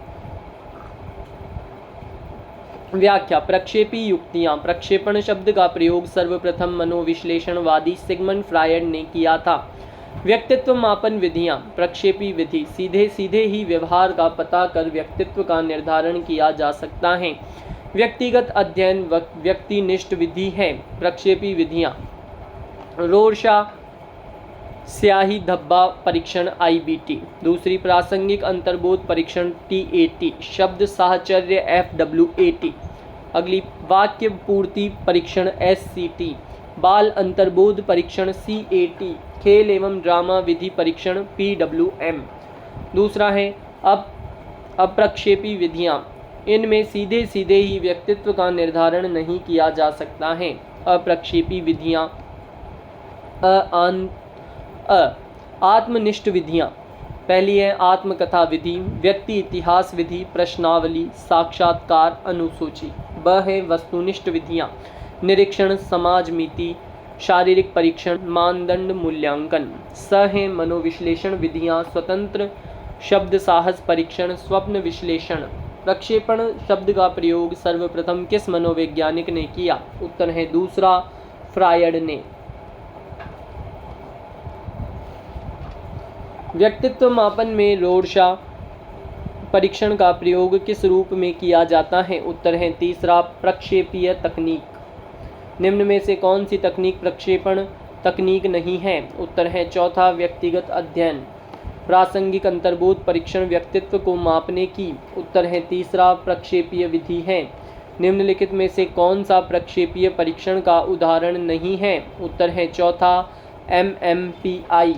व्याख्या, प्रक्षेपी युक्तियां। प्रक्षेपण शब्द का प्रयोग सर्वप्रथम मनोविश्लेषणवादी सिगमंड फ्रायड ने किया था। व्यक्तित्व मापन विधियां। प्रक्षेपी विधि, सीधे सीधे ही व्यवहार का पता कर व्यक्तित्व का निर्धारण किया जा सकता है। व्यक्तिगत अध्ययन व्यक्तिनिष्ठ विधि है। प्रक्षेपी विधियां, रोरशा स्याही धब्बा परीक्षण IBT। दूसरी प्रासंगिक अंतर्बोध परीक्षण TAT। शब्द साहचर्य FWAT। अगली वाक्य पूर्ति परीक्षण SCT। बाल अंतर्बोध परीक्षण CAT। खेल एवं ड्रामा विधि परीक्षण PWM। दूसरा है अप्रक्षेपी विधियां। इनमें सीधे सीधे ही व्यक्तित्व का निर्धारण नहीं किया जा सकता है। अप्रक्षेपी विधियां आत्मनिष्ठ विधियां। पहली है आत्मकथा विधि, व्यक्ति इतिहास विधि, प्रश्नावली, साक्षात्कार, अनुसूची। ब है वस्तुनिष्ठ विधियां, निरीक्षण, समाज मिति, शारीरिक परीक्षण, मानदंड, मूल्यांकन। स है मनोविश्लेषण विधियां, स्वतंत्र शब्द साहस परीक्षण, स्वप्न विश्लेषण। प्रक्षेपण शब्द का प्रयोग सर्वप्रथम किस मनोवैज्ञानिक ने किया? उत्तर है दूसरा फ्रायड ने। व्यक्तित्व मापन में रोरशा परीक्षण का प्रयोग किस रूप में किया जाता है? उत्तर है तीसरा प्रक्षेपीय तकनीक। निम्न में से कौन सी तकनीक प्रक्षेपण तकनीक नहीं है? उत्तर है चौथा व्यक्तिगत अध्ययन। प्रासंगिक अंतर्बोध परीक्षण व्यक्तित्व को मापने की। उत्तर है तीसरा प्रक्षेपीय विधि है। निम्नलिखित में से कौन सा प्रक्षेपीय परीक्षण का उदाहरण नहीं है? उत्तर है चौथा MMPI।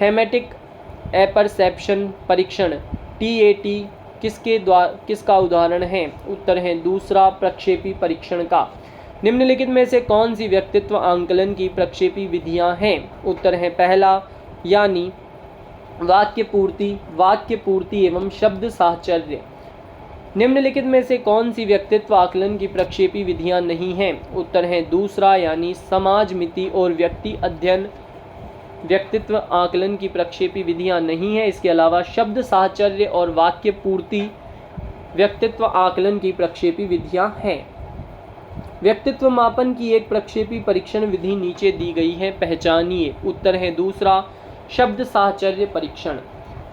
थेमेटिक एपरसेप्शन परीक्षण TAT किसका उदाहरण है? उत्तर है दूसरा प्रक्षेपी परीक्षण का। निम्नलिखित में से कौन सी व्यक्तित्व आंकलन की प्रक्षेपी विधियां हैं? उत्तर है पहला, यानी वाक्य पूर्ति एवं शब्द साहचर्य। निम्नलिखित में से कौन सी व्यक्तित्व आकलन की प्रक्षेपी विधियां नहीं हैं? उत्तर है दूसरा, यानी समाज मिति और व्यक्ति अध्ययन व्यक्तित्व आकलन की प्रक्षेपी विधियां नहीं है। इसके अलावा शब्द साहचर्य और वाक्य पूर्ति व्यक्तित्व आकलन की प्रक्षेपी विधियां हैं। व्यक्तित्व मापन की एक प्रक्षेपी परीक्षण विधि नीचे दी गई है, पहचानिए। उत्तर है दूसरा, शब्द साहचर्य परीक्षण।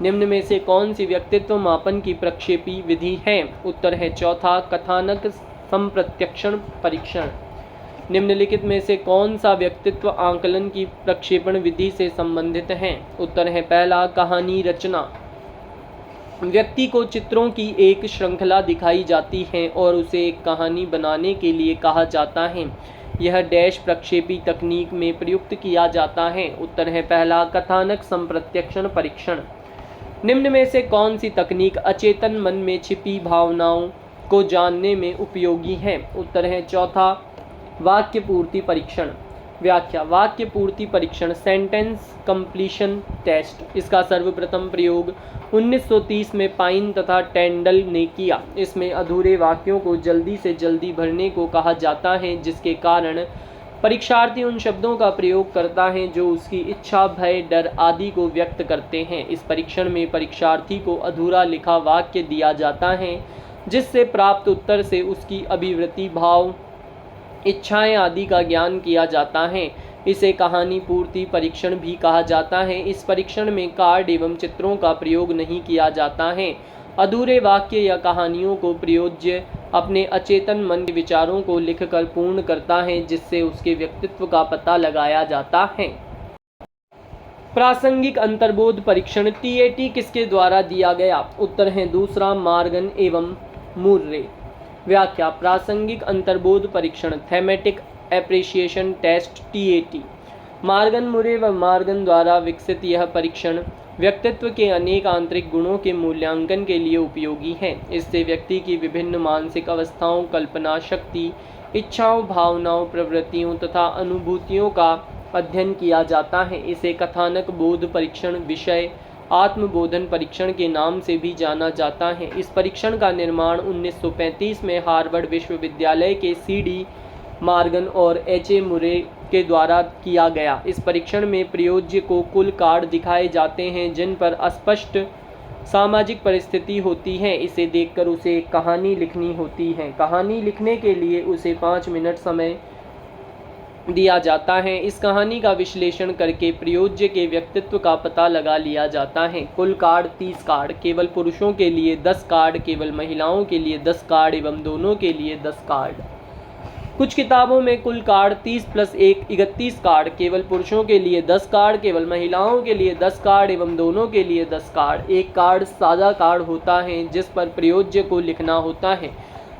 निम्न में से कौन सी व्यक्तित्व मापन की प्रक्षेपी विधि है? उत्तर है चौथा, कथानक संप्रत्यक्षण परीक्षण। निम्नलिखित में से कौन सा व्यक्तित्व आकलन की प्रक्षेपण विधि से संबंधित है? उत्तर है पहला, कहानी रचना। व्यक्ति को चित्रों की एक श्रृंखला दिखाई जाती है और उसे एक कहानी बनाने के लिए कहा जाता है। यह डैश प्रक्षेपी तकनीक में प्रयुक्त किया जाता है। उत्तर है पहला, कथानक संप्रत्यक्षण परीक्षण। निम्न में से कौन सी तकनीक अचेतन मन में छिपी भावनाओं को जानने में उपयोगी है? उत्तर है चौथा, वाक्य पूर्ति परीक्षण। व्याख्या, वाक्य पूर्ति परीक्षण, सेंटेंस कंप्लीशन टेस्ट। इसका सर्वप्रथम प्रयोग 1930 में पाइन तथा टेंडल ने किया। इसमें अधूरे वाक्यों को जल्दी से जल्दी भरने को कहा जाता है, जिसके कारण परीक्षार्थी उन शब्दों का प्रयोग करता है जो उसकी इच्छा, भय, डर आदि को व्यक्त करते हैं। इस परीक्षण में परीक्षार्थी को अधूरा लिखा वाक्य दिया जाता है, जिससे प्राप्त उत्तर से उसकी अभिवृत्ति, भाव, इच्छाएं आदि का ज्ञान किया जाता है। इसे कहानी पूर्ति परीक्षण भी कहा जाता है। इस परीक्षण में कार्ड एवं चित्रों का प्रयोग नहीं किया जाता है। अधूरे वाक्य या कहानियों को प्रयोज्य अपने अचेतन मन के विचारों को लिखकर पूर्ण करता है, जिससे उसके व्यक्तित्व का पता लगाया जाता है। प्रासंगिक अंतर्बोध परीक्षण TAT किसके द्वारा दिया गया? उत्तर है दूसरा, मार्गन एवं मुर्रे। व्याख्या, प्रासंगिक अंतर्बोध परीक्षण, thematic appreciation test TAT। Morgan, Murray व मार्गन द्वारा विकसित यह परीक्षण व्यक्तित्व के अनेक आंतरिक गुणों के मूल्यांकन के लिए उपयोगी है। इससे व्यक्ति की विभिन्न मानसिक अवस्थाओं, कल्पना शक्ति, इच्छाओं, भावनाओं, प्रवृत्तियों तथा अनुभूतियों का अध्ययन किया जाता है। इसे कथानक बोध परीक्षण, विषय आत्मबोधन परीक्षण के नाम से भी जाना जाता है। इस परीक्षण का निर्माण 1935 में हार्वर्ड विश्वविद्यालय के CD मार्गन और HA मुरे के द्वारा किया गया। इस परीक्षण में प्रयोज्य को कुल कार्ड दिखाए जाते हैं, जिन पर अस्पष्ट सामाजिक परिस्थिति होती है। इसे देखकर उसे एक कहानी लिखनी होती है। कहानी लिखने के लिए उसे 5 मिनट समय दिया जाता है। इस कहानी का विश्लेषण करके प्रयोज्य के व्यक्तित्व का पता लगा लिया जाता है। कुल कार्ड 30 कार्ड, केवल पुरुषों के लिए 10 कार्ड, केवल महिलाओं के लिए 10 कार्ड एवं दोनों के लिए 10 कार्ड। कुछ किताबों में कुल कार्ड 30 + 1 31 कार्ड, केवल पुरुषों के लिए 10 कार्ड, केवल महिलाओं के लिए 10 कार्ड एवं दोनों के लिए 10 कार्ड। एक कार्ड सादा कार्ड होता है, जिस पर प्रयोज्य को लिखना होता है,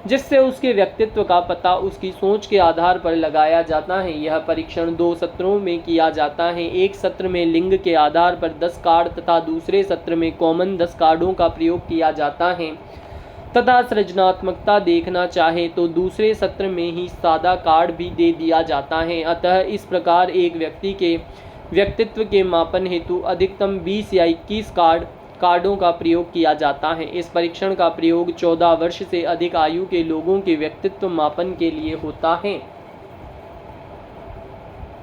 जिससे उसके व्यक्तित्व का पता उसकी सोच के आधार पर लगाया जाता है। यह परीक्षण 2 सत्रों में किया जाता है। एक सत्र में लिंग के आधार पर 10 कार्ड तथा दूसरे सत्र में कॉमन 10 कार्डों का प्रयोग किया जाता है तथा सृजनात्मकता देखना चाहे तो दूसरे सत्र में ही सादा कार्ड भी दे दिया जाता है। अतः इस प्रकार एक व्यक्ति के व्यक्तित्व के मापन हेतु अधिकतम 20 या 21 कार्डों का प्रयोग किया जाता है। इस परीक्षण का प्रयोग 14 वर्ष से अधिक आयु के लोगों के व्यक्तित्व मापन के लिए होता है।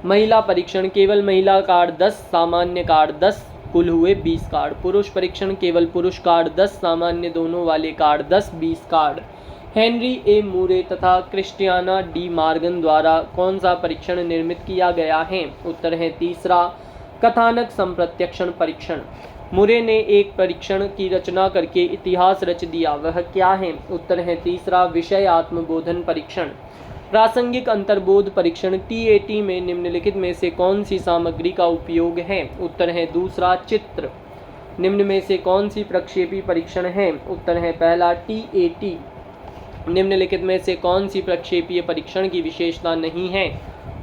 महिला परीक्षण, केवल महिला कार्ड 10, सामान्य कार्ड 10, कुल हुए 20 कार्ड। पुरुष परीक्षण, केवल पुरुष कार्ड 10, सामान्य दोनों वाले कार्ड 10, 20 कार्ड। हेनरी ए मुरे तथा क्रिस्टियाना डी मार्गन द्वारा कौन सा परीक्षण निर्मित किया गया है? उत्तर है तीसरा, कथानक संप्रत्यक्षण परीक्षण। मुरे ने एक परीक्षण की रचना करके इतिहास रच दिया, वह क्या है? उत्तर है तीसरा, विषय आत्मबोधन परीक्षण। प्रासंगिक अंतर्बोध परीक्षण TAT में निम्नलिखित में से कौन सी सामग्री का उपयोग है? उत्तर है दूसरा, चित्र। निम्न में से कौन सी प्रक्षेपी परीक्षण है? उत्तर है पहला, TAT। निम्नलिखित में से कौन सी प्रक्षेपीय परीक्षण की विशेषता नहीं है?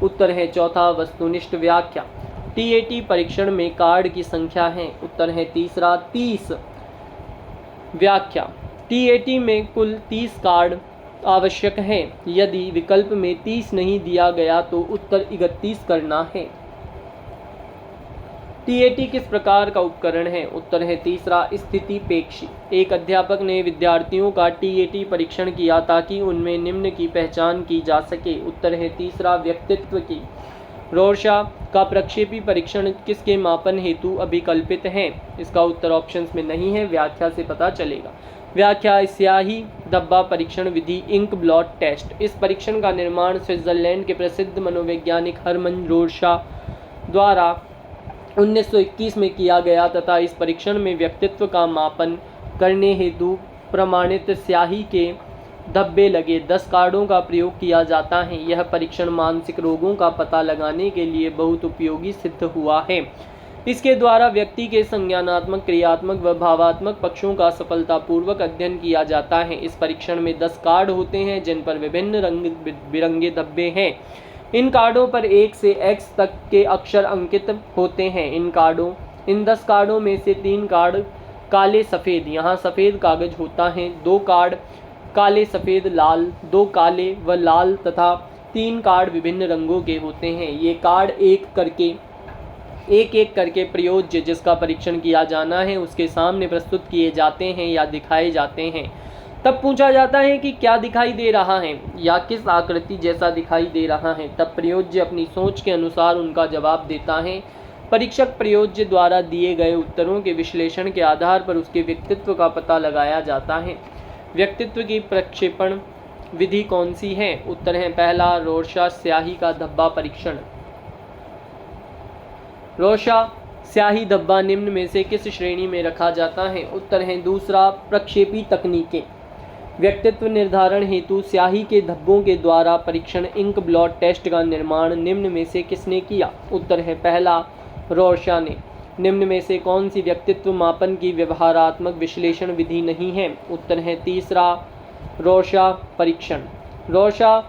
उत्तर है चौथा, वस्तुनिष्ठ व्याख्या। TAT परीक्षण में कार्ड की संख्या है? उत्तर है तीसरा, 30। व्याख्या, TAT में कुल 30 कार्ड आवश्यक है। यदि विकल्प में 30 नहीं दिया गया तो उत्तर 31 करना है। TAT किस प्रकार का उपकरण है? उत्तर है तीसरा, स्थितिपेक्षी। एक अध्यापक ने विद्यार्थियों का TAT परीक्षण किया ताकि उनमें निम्न की पहचान की जा सके। उत्तर है तीसरा, व्यक्तित्व की। रोरशा का प्रक्षेपी परीक्षण किसके मापन हेतु अभिकल्पित है? इसका उत्तर ऑप्शंस में नहीं है, व्याख्या से पता चलेगा। व्याख्या स्याही धब्बा परीक्षण विधि इंक ब्लॉट टेस्ट। इस परीक्षण का निर्माण स्विट्जरलैंड के प्रसिद्ध मनोवैज्ञानिक हरमन रोरशाह द्वारा 1921 में किया गया तथा इस परीक्षण में व्यक्तित्व का मापन करने हेतु प्रमाणित स्याही के धब्बे लगे 10 कार्डों का प्रयोग किया जाता है। यह परीक्षण मानसिक रोगों का पता लगाने के लिए बहुत उपयोगी सिद्ध हुआ है। इसके द्वारा व्यक्ति के संज्ञानात्मक, क्रियात्मक व भावात्मक पक्षों का सफलतापूर्वक अध्ययन किया जाता है। इस परीक्षण में 10 कार्ड होते हैं जिन पर विभिन्न रंग बिरंगे धब्बे हैं। इन कार्डों पर 1 से X तक के अक्षर अंकित होते हैं। इन 10 कार्डों में से 3 कार्ड काले सफ़ेद, यहाँ सफ़ेद कागज होता है, 2 कार्ड काले सफ़ेद लाल, 2 काले व लाल तथा 3 कार्ड विभिन्न रंगों के होते हैं। ये कार्ड एक एक करके प्रयोज्य जिसका परीक्षण किया जाना है उसके सामने प्रस्तुत किए जाते हैं या दिखाए जाते हैं। तब पूछा जाता है कि क्या दिखाई दे रहा है या किस आकृति जैसा दिखाई दे रहा है। तब प्रयोज्य अपनी सोच के अनुसार उनका जवाब देता है। परीक्षक प्रयोज्य द्वारा दिए गए उत्तरों के विश्लेषण के आधार पर उसके व्यक्तित्व का पता लगाया जाता है। व्यक्तित्व की प्रक्षेपण विधि कौन सी है? उत्तर है पहला, रोरशाह स्याही का धब्बा परीक्षण। रोरशाह स्याही धब्बा निम्न में से किस श्रेणी में रखा जाता है? उत्तर है दूसरा, प्रक्षेपी तकनीकें। व्यक्तित्व निर्धारण हेतु स्याही के धब्बों के द्वारा परीक्षण इंक ब्लॉट टेस्ट का निर्माण निम्न में से किसने किया? उत्तर है पहला, रोरशाह ने। निम्न में से कौन सी व्यक्तित्व मापन की व्यवहारात्मक विश्लेषण विधि नहीं है? उत्तर है तीसरा, रोरशाह परीक्षण। रोरशाह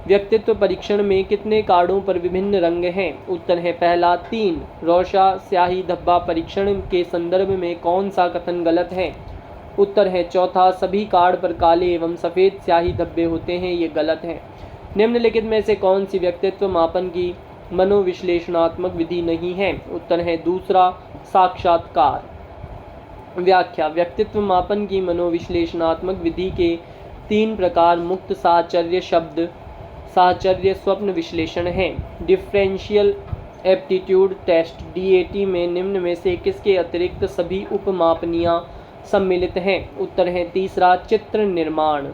व्यक्तित्व परीक्षण में कितने कार्डों पर विभिन्न रंग हैं? उत्तर है पहला, 3। रोरशाह स्याही धब्बा परीक्षण के संदर्भ में कौन सा कथन गलत है? उत्तर है चौथा, सभी कार्ड पर काले एवं सफ़ेद स्याही धब्बे होते हैं, ये गलत है। निम्नलिखित में से कौन सी व्यक्तित्व मापन की मनोविश्लेषणात्मक विधि नहीं है? उत्तर है दूसरा, साक्षात्कार। व्याख्या, व्यक्तित्व मापन की मनोविश्लेषणात्मक विधि के 3 प्रकार मुक्त साहचर्य शब्द साहचर्य स्वप्न विश्लेषण है। डिफरेंशियल एप्टीट्यूड टेस्ट DAT में निम्न में से किसके अतिरिक्त सभी उपमापनियां सम्मिलित हैं? उत्तर है तीसरा, चित्र निर्माण।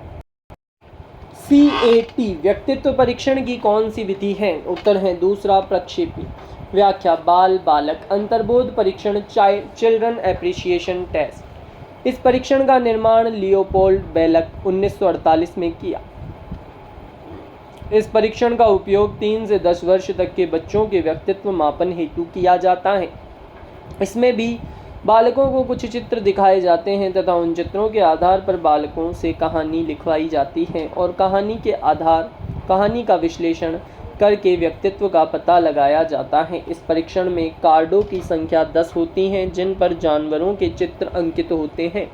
CAT व्यक्तित्व परीक्षण की कौन सी विधि है? उत्तर है दूसरा, प्रक्षेपी। व्याख्या, बाल बालक अंतर्बोध परीक्षण चिल्ड्रन एप्रिसिएशन टेस्ट। इस परीक्षण का निर्माण लियोपोल्ड बेलक 1948 में किया। इस परीक्षण का उपयोग 3 से 10 वर्ष तक के बच्चों के व्यक्तित्व मापन हेतु किया जाता है। इसमें भी बालकों को कुछ चित्र दिखाए जाते हैं तथा उन चित्रों के आधार पर बालकों से कहानी लिखवाई जाती है और कहानी का विश्लेषण करके व्यक्तित्व का पता लगाया जाता है। इस परीक्षण में कार्डों की संख्या 10 होती हैं जिन पर जानवरों के चित्र अंकित होते हैं,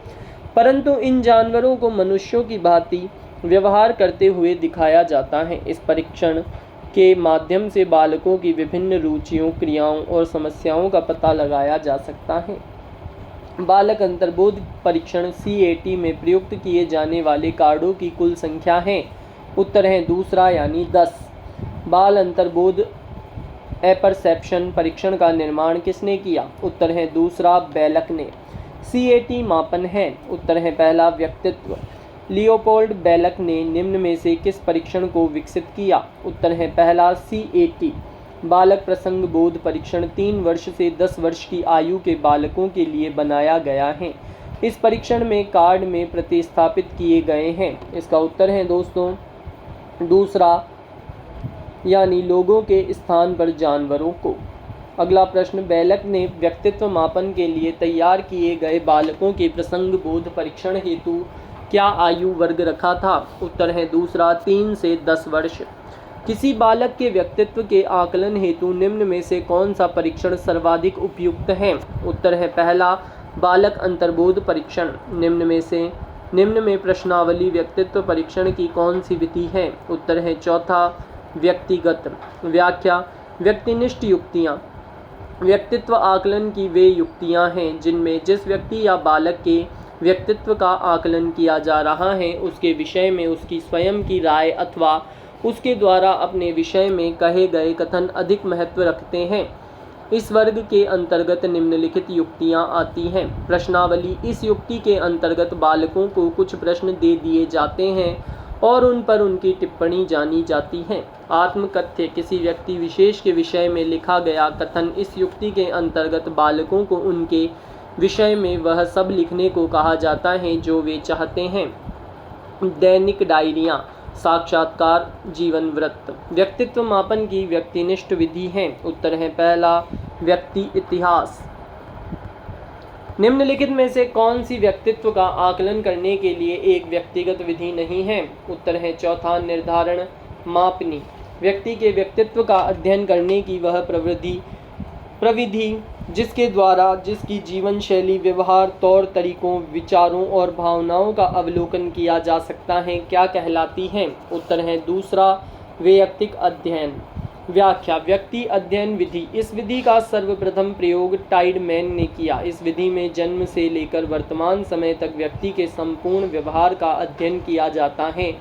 परंतु इन जानवरों को मनुष्यों की भांति व्यवहार करते हुए दिखाया जाता है। इस परीक्षण के माध्यम से बालकों की विभिन्न रुचियों, क्रियाओं और समस्याओं का पता लगाया जा सकता है। बालक अंतर्बोध परीक्षण CAT में प्रयुक्त किए जाने वाले कार्डों की कुल संख्या है। उत्तर है दूसरा, यानी 10। बाल अंतर्बोध एपरसेप्शन परीक्षण का निर्माण किसने किया? उत्तर है दूसरा, बेलक ने। CAT मापन है। उत्तर है पहला, व्यक्तित्व। लियोपोल्ड बेलक ने निम्न में से किस परीक्षण को विकसित किया? उत्तर है पहला, CAT। बालक प्रसंग बोध परीक्षण 3 वर्ष से 10 वर्ष की आयु के बालकों के लिए बनाया गया है। इस परीक्षण में कार्ड में प्रतिस्थापित किए गए हैं। इसका उत्तर है दोस्तों दूसरा, यानी लोगों के स्थान पर जानवरों को। अगला प्रश्न, बेलक ने व्यक्तित्व मापन के लिए तैयार किए गए बालकों के प्रसंग बोध परीक्षण हेतु क्या आयु वर्ग रखा था? उत्तर है दूसरा, 3 से 10 वर्ष। किसी बालक के व्यक्तित्व के आकलन हेतु निम्न में से कौन सा परीक्षण सर्वाधिक उपयुक्त है? उत्तर है पहला, बालक अंतर्बोध परीक्षण। निम्न में प्रश्नावली व्यक्तित्व परीक्षण की कौन सी विधि है? उत्तर है चौथा, व्यक्तिगत। व्याख्या, व्यक्तिनिष्ठ युक्तियाँ व्यक्तित्व आकलन की वे युक्तियाँ हैं जिनमें जिस व्यक्ति या बालक के व्यक्तित्व का आकलन किया जा रहा है उसके विषय में उसकी स्वयं की राय अथवा उसके द्वारा अपने विषय में कहे गए कथन अधिक महत्व रखते हैं। इस वर्ग के अंतर्गत निम्नलिखित युक्तियां आती हैं। प्रश्नावली, इस युक्ति के अंतर्गत बालकों को कुछ प्रश्न दे दिए जाते हैं और उन पर उनकी टिप्पणी जानी जाती है। आत्मकथ्य, किसी व्यक्ति विशेष के विषय में लिखा गया कथन। इस युक्ति के अंतर्गत बालकों को उनके विषय में वह सब लिखने को कहा जाता है जो वे चाहते हैं। दैनिक डायरियाँ, साक्षात्कार, जीवन वृत्त। व्यक्तित्व मापन की व्यक्तिनिष्ठ विधि है। उत्तर है पहला, व्यक्ति इतिहास। निम्नलिखित में से कौन सी व्यक्तित्व का आकलन करने के लिए एक व्यक्तिगत विधि नहीं है? उत्तर है चौथा, निर्धारण मापनी। व्यक्ति के व्यक्तित्व का अध्ययन करने की वह प्रविधि जिसके द्वारा जिसकी जीवन शैली, व्यवहार, तौर तरीकों, विचारों और भावनाओं का अवलोकन किया जा सकता है, क्या कहलाती है? उत्तर है दूसरा, वैयक्तिक अध्ययन। व्याख्या, व्यक्ति अध्ययन विधि। इस विधि का सर्वप्रथम प्रयोग टाइडमैन ने किया। इस विधि में जन्म से लेकर वर्तमान समय तक व्यक्ति के संपूर्ण व्यवहार का अध्ययन किया जाता है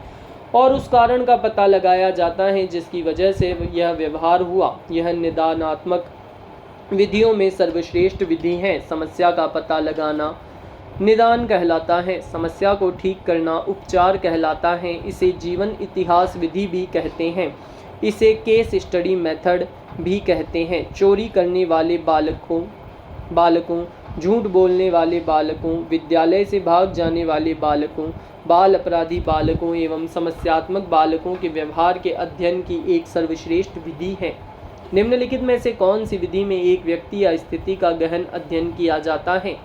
और उस कारण का पता लगाया जाता है जिसकी वजह से यह व्यवहार हुआ। यह निदानात्मक विधियों में सर्वश्रेष्ठ विधि है। समस्या का पता लगाना निदान कहलाता है। समस्या को ठीक करना उपचार कहलाता है। इसे जीवन इतिहास विधि भी कहते हैं। इसे केस स्टडी मेथड भी कहते हैं। चोरी करने वाले बालकों, झूठ बोलने वाले बालकों, विद्यालय से भाग जाने वाले बालकों, बाल अपराधी बालकों एवं समस्यात्मक बालकों के व्यवहार के अध्ययन की एक सर्वश्रेष्ठ विधि है। निम्नलिखित में से कौन सी विधि में एक व्यक्ति या स्थिति का गहन अध्ययन किया जाता है?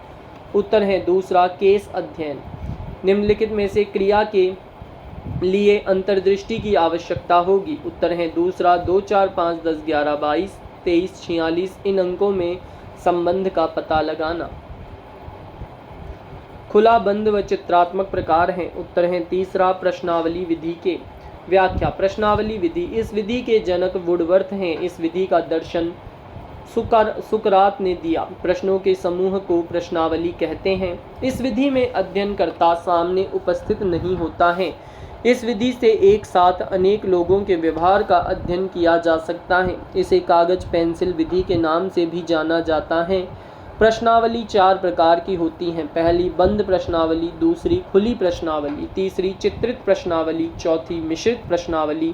उत्तर है दूसरा, केस अध्ययन। निम्नलिखित में से क्रिया के लिए अंतर्दृष्टि की आवश्यकता होगी। उत्तर है दूसरा, 2, 4, 5, 10, 11, 22, 23, 46 इन अंकों में संबंध का पता लगाना। खुला, बंद व चित्रात्मक प्रकार हैं। उत्तर है तीसरा, प्रश्नावली विधि के। व्याख्या, प्रश्नावली विधि, इस विधि के जनक वुडवर्थ हैं। इस विधि का दर्शन सुकरात ने दिया। प्रश्नों के समूह को प्रश्नावली कहते हैं। इस विधि में अध्ययनकर्ता सामने उपस्थित नहीं होता है। इस विधि से एक साथ अनेक लोगों के व्यवहार का अध्ययन किया जा सकता है। इसे कागज पेंसिल विधि के नाम से भी जाना जाता है। प्रश्नावली 4 प्रकार की होती हैं। पहली, बंद प्रश्नावली, दूसरी, खुली प्रश्नावली, तीसरी, चित्रित प्रश्नावली, चौथी, मिश्रित प्रश्नावली।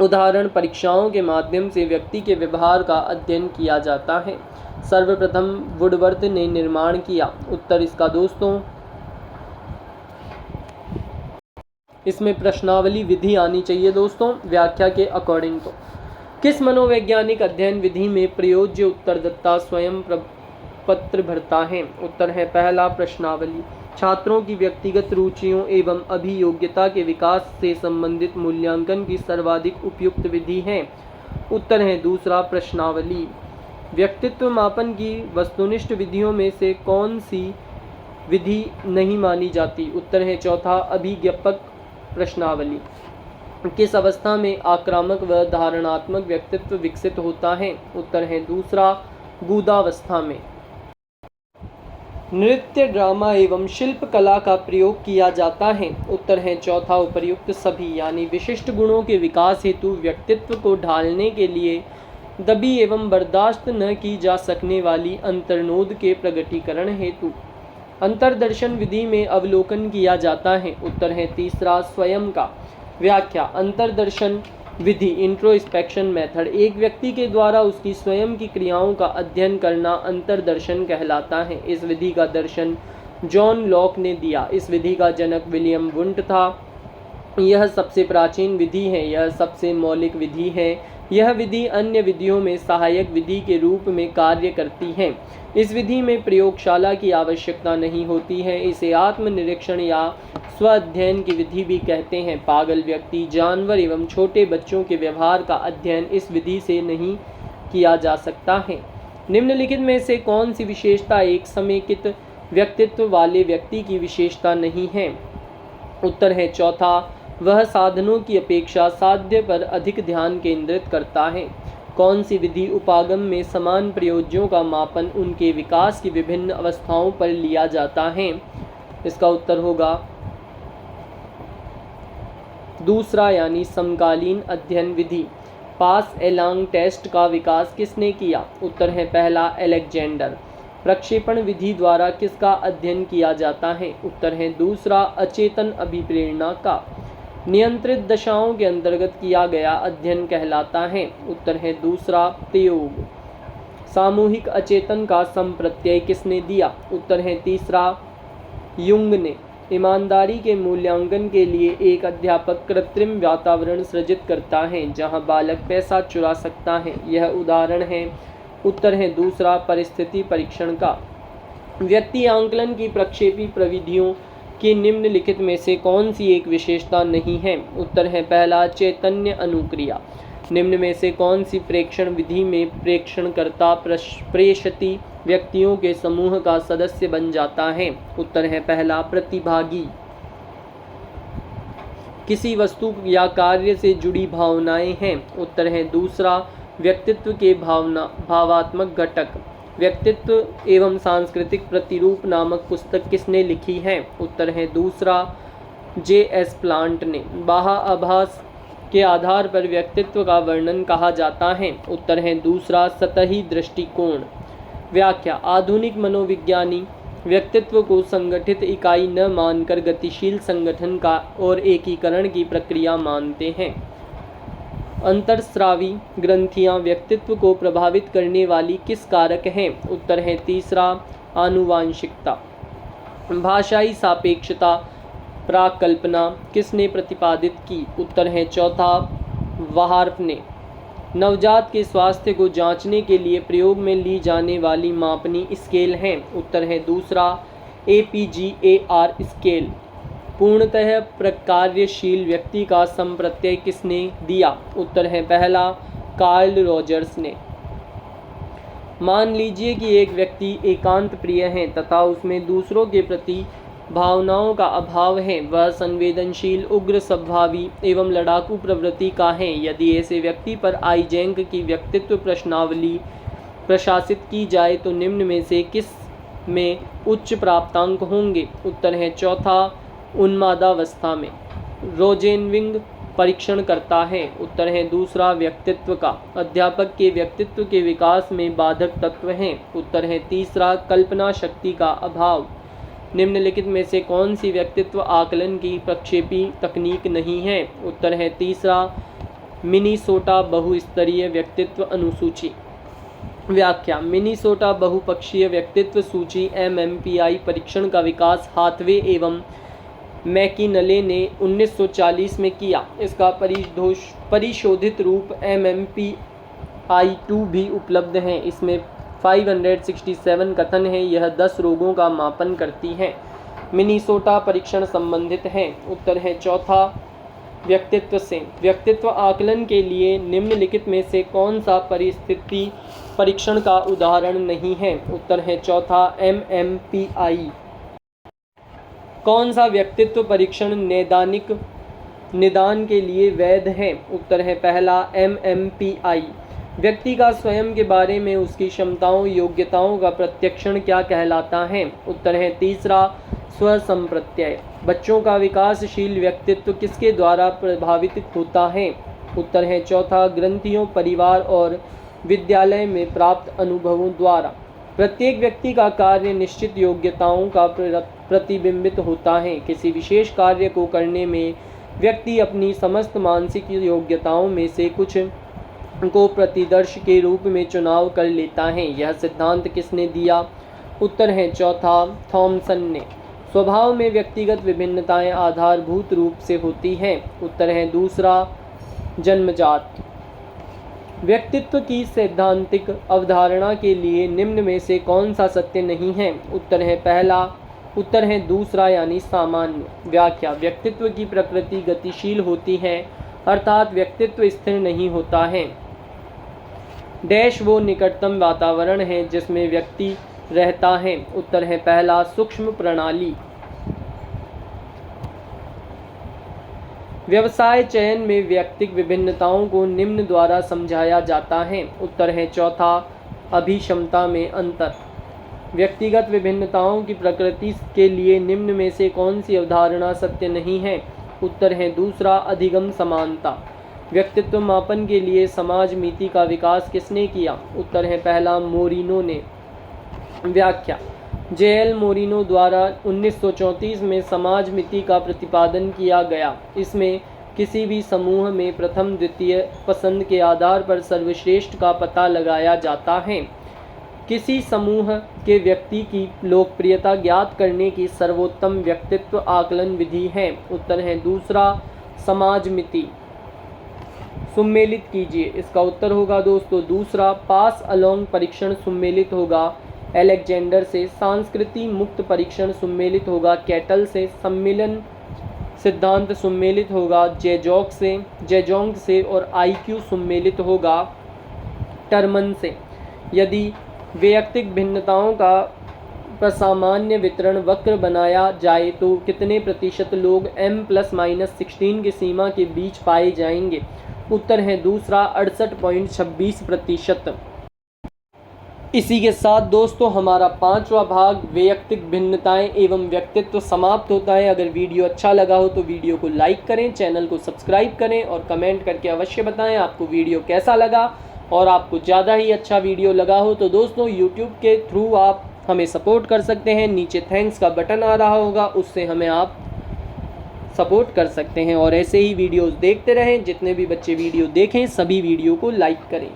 उदाहरण, परीक्षाओं के माध्यम से व्यक्ति के व्यवहार का अध्ययन किया जाता है। सर्वप्रथम वुडवर्थ ने निर्माण किया। उत्तर इसका दोस्तों, इसमें प्रश्नावली विधि आनी चाहिए दोस्तों। व्याख्या के अकॉर्डिंग तो किस मनोवैज्ञानिक अध्ययन विधि में प्रयोज्य उत्तरदाता स्वयं पत्र भरता है? उत्तर है पहला, प्रश्नावली। छात्रों की व्यक्तिगत रुचियों एवं अभियोग्यता के विकास से संबंधित मूल्यांकन की सर्वाधिक उपयुक्त विधि है। उत्तर है दूसरा, प्रश्नावली। व्यक्तित्व मापन की वस्तुनिष्ठ विधियों में से कौन सी विधि नहीं मानी जाती? उत्तर है चौथा, अभिज्ञापक प्रश्नावली। किस अवस्था में आक्रामक व धारणात्मक व्यक्तित्व विकसित होता है? उत्तर है दूसरा, गुदावस्था में। नृत्य, ड्रामा एवं शिल्प कला का प्रयोग किया जाता है। उत्तर है चौथा, उपर्युक्त सभी। यानी विशिष्ट गुणों के विकास हेतु व्यक्तित्व को ढालने के लिए दबी एवं बर्दाश्त न की जा सकने वाली अंतर्नोद के प्रगटीकरण हेतु अंतर्दर्शन विधि में अवलोकन किया जाता है। उत्तर है तीसरा, स्वयं का। व्याख्या, अंतर्दर्शन विधि, इंट्रोस्पेक्शन मेथड, एक व्यक्ति के द्वारा उसकी स्वयं की क्रियाओं का अध्ययन करना अंतर्दर्शन कहलाता है। इस विधि का दर्शन जॉन लॉक ने दिया। इस विधि का जनक विलियम वुंट था। यह सबसे प्राचीन विधि है। यह सबसे मौलिक विधि है। यह विधि अन्य विधियों में सहायक विधि के रूप में कार्य करती है। इस विधि में प्रयोगशाला की आवश्यकता नहीं होती है। इसे आत्मनिरीक्षण या स्व अध्ययन की विधि भी कहते हैं। पागल व्यक्ति, जानवर एवं छोटे बच्चों के व्यवहार का अध्ययन इस विधि से नहीं किया जा सकता है। निम्नलिखित में से कौन सी विशेषता एक समेकित व्यक्तित्व वाले व्यक्ति की विशेषता नहीं है? उत्तर है चौथा, वह साधनों की अपेक्षा साध्य पर अधिक ध्यान केंद्रित करता है। कौन सी विधि उपागम में समान प्रयोज्यों का मापन उनके विकास की विभिन्न अवस्थाओं पर लिया जाता है? इसका उत्तर होगा दूसरा, यानी समकालीन अध्ययन विधि। पास एलांग टेस्ट का विकास किसने किया? उत्तर है पहला अलेक्जेंडर। प्रक्षेपण विधि द्वारा किसका अध्ययन किया जाता है? उत्तर है दूसरा अचेतन अभिप्रेरणा का। नियंत्रित दशाओं के अंतर्गत किया गया अध्ययन कहलाता है? उत्तर है दूसरा प्रयोग। सामूहिक अचेतन का संप्रत्यय किसने दिया? उत्तर है तीसरा युंग ने। ईमानदारी के मूल्यांकन के लिए एक अध्यापक कृत्रिम वातावरण सृजित करता है जहां बालक पैसा चुरा सकता है। यह उदाहरण है? उत्तर है दूसरा परिस्थिति परीक्षण का। व्यक्ति आंकलन की प्रक्षेपी प्रविधियों की निम्नलिखित में से कौन सी एक विशेषता नहीं है? उत्तर है पहला चैतन्य अनुक्रिया। निम्न में से कौन सी प्रेक्षण विधि में प्रेक्षणकर्ता प्रेषित व्यक्तियों के समूह का सदस्य बन जाता है? उत्तर है पहला प्रतिभागी। किसी वस्तु या कार्य से जुड़ी भावनाएं हैं? उत्तर है दूसरा व्यक्तित्व के भावात्मक घटक। व्यक्तित्व एवं सांस्कृतिक प्रतिरूप नामक पुस्तक किसने लिखी है? उत्तर है दूसरा J.S. प्लांट ने। बाह्य आभास के आधार पर व्यक्तित्व का वर्णन कहा जाता है? उत्तर है दूसरा सतही दृष्टिकोण। व्याख्या। आधुनिक मनोविज्ञानी व्यक्तित्व को संगठित इकाई न मानकर गतिशील संगठन का और एकीकरण की प्रक्रिया मानते हैं। अंतर्स्रावी ग्रंथियां व्यक्तित्व को प्रभावित करने वाली किस कारक हैं? उत्तर है तीसरा आनुवांशिकता। भाषाई सापेक्षता प्राकल्पना किसने प्रतिपादित की? उत्तर है चौथा वार्फ ने। नवजात के स्वास्थ्य को जांचने के लिए प्रयोग में ली जाने वाली मापनी स्केल हैं? उत्तर है दूसरा APGAR स्केल। पूर्णतः प्रकार्यशील व्यक्ति का संप्रत्यय किसने दिया? उत्तर है पहला कार्ल रॉजर्स ने। मान लीजिए कि एक व्यक्ति एकांत प्रिय है तथा उसमें दूसरों के प्रति भावनाओं का अभाव है। वह संवेदनशील, उग्र स्वभावी एवं लड़ाकू प्रवृत्ति का है। यदि ऐसे व्यक्ति पर आइजेंक की व्यक्तित्व प्रश्नावली प्रशासित की जाए तो निम्न में से किस में उच्च प्राप्तांक होंगे? उत्तर है चौथा उन्मादावस्था में। रोजेनविंग परीक्षण करता है? उत्तर है दूसरा व्यक्तित्व का। अध्यापक के व्यक्तित्व के विकास में बाधक तत्व हैं? उत्तर है तीसरा कल्पना शक्ति का अभाव। निम्नलिखित में से कौन सी व्यक्तित्व आकलन की प्रक्षेपी तकनीक नहीं है? उत्तर है तीसरा मिनीसोटा बहुस्तरीय व्यक्तित्व अनुसूची। व्याख्या। मिनीसोटा बहुपक्षीय व्यक्तित्व सूची MMPI परीक्षण का विकास हाथवे एवं मैकिनले ने 1940 में किया। इसका परिशोधित रूप MMPI-2 भी उपलब्ध है। इसमें 567 कथन है। यह 10 रोगों का मापन करती है। मिनीसोटा परीक्षण संबंधित है? उत्तर है चौथा व्यक्तित्व से। व्यक्तित्व आकलन के लिए निम्नलिखित में से कौन सा परिस्थिति परीक्षण का उदाहरण नहीं है? उत्तर है चौथा MMPI। कौन सा व्यक्तित्व परीक्षण निदान के लिए वैध है? उत्तर है पहला MMPI। व्यक्ति का स्वयं के बारे में उसकी क्षमताओं योग्यताओं का प्रत्यक्षण क्या कहलाता है? उत्तर है तीसरा स्वसंप्रत्यय। बच्चों का विकासशील व्यक्तित्व किसके द्वारा प्रभावित होता है? उत्तर है चौथा ग्रंथियों, परिवार और विद्यालय में प्राप्त अनुभवों द्वारा। प्रत्येक व्यक्ति का कार्य निश्चित योग्यताओं का प्रतिबिंबित होता है। किसी विशेष कार्य को करने में व्यक्ति अपनी समस्त मानसिक योग्यताओं में से कुछ को प्रतिदर्श के रूप में चुनाव कर लेता है। यह सिद्धांत किसने दिया? उत्तर है चौथा थॉमसन ने। स्वभाव में व्यक्तिगत विभिन्नताएं आधारभूत रूप से होती हैं। उत्तर है दूसरा जन्मजात। व्यक्तित्व की सैद्धांतिक अवधारणा के लिए निम्न में से कौन सा सत्य नहीं है? उत्तर है दूसरा यानी सामान्य। व्याख्या। व्यक्तित्व की प्रकृति गतिशील होती है, अर्थात व्यक्तित्व स्थिर नहीं होता है। डैश वो निकटतम वातावरण है जिसमें व्यक्ति रहता है। उत्तर है पहला सूक्ष्म प्रणाली। व्यवसाय चयन में व्यक्तिगत विभिन्नताओं को निम्न द्वारा समझाया जाता है। उत्तर है चौथा अभिक्षमता में अंतर। व्यक्तिगत विभिन्नताओं की प्रकृति के लिए निम्न में से कौन सी अवधारणा सत्य नहीं है? उत्तर है दूसरा अधिगम समानता। व्यक्तित्व मापन के लिए समाज मिति का विकास किसने किया? उत्तर है पहला मोरिनो ने। व्याख्या: जे.एल. मोरिनो द्वारा 1934 में समाज मिति का प्रतिपादन किया गया। इसमें किसी भी समूह में प्रथम द्वितीय पसंद के आधार पर सर्वश्रेष्ठ का पता लगाया जाता है। किसी समूह के व्यक्ति की लोकप्रियता ज्ञात करने की सर्वोत्तम व्यक्तित्व आकलन विधि है। उत्तर है दूसरा समाज मिति। सुमेलित कीजिए। इसका उत्तर होगा दोस्तों दूसरा पास अलोंग परीक्षण सुमेलित होगा अलेक्जेंडर से। सांस्कृति मुक्त परीक्षण सुमेलित होगा कैटल से। सम्मिलन सिद्धांत सुमेलित होगा जेजोंग से और आईक्यू सुमेलित होगा टर्मन से। यदि वैयक्तिक भिन्नताओं का सामान्य वितरण वक्र बनाया जाए तो कितने प्रतिशत लोग M+-16 की सीमा के बीच पाए जाएंगे? उत्तर है दूसरा 68.26%। इसी के साथ दोस्तों हमारा 5वां भाग वैयक्तिक भिन्नताएं एवं व्यक्तित्व समाप्त होता है। अगर वीडियो अच्छा लगा हो तो वीडियो को लाइक करें, चैनल को सब्सक्राइब करें और कमेंट करके अवश्य बताएं आपको वीडियो कैसा लगा। और आपको ज़्यादा ही अच्छा वीडियो लगा हो तो दोस्तों यूट्यूब के थ्रू आप हमें सपोर्ट कर सकते हैं। नीचे थैंक्स का बटन आ रहा होगा, उससे हमें आप सपोर्ट कर सकते हैं। और ऐसे ही वीडियोस देखते रहें। जितने भी बच्चे वीडियो देखें सभी वीडियो को लाइक करें।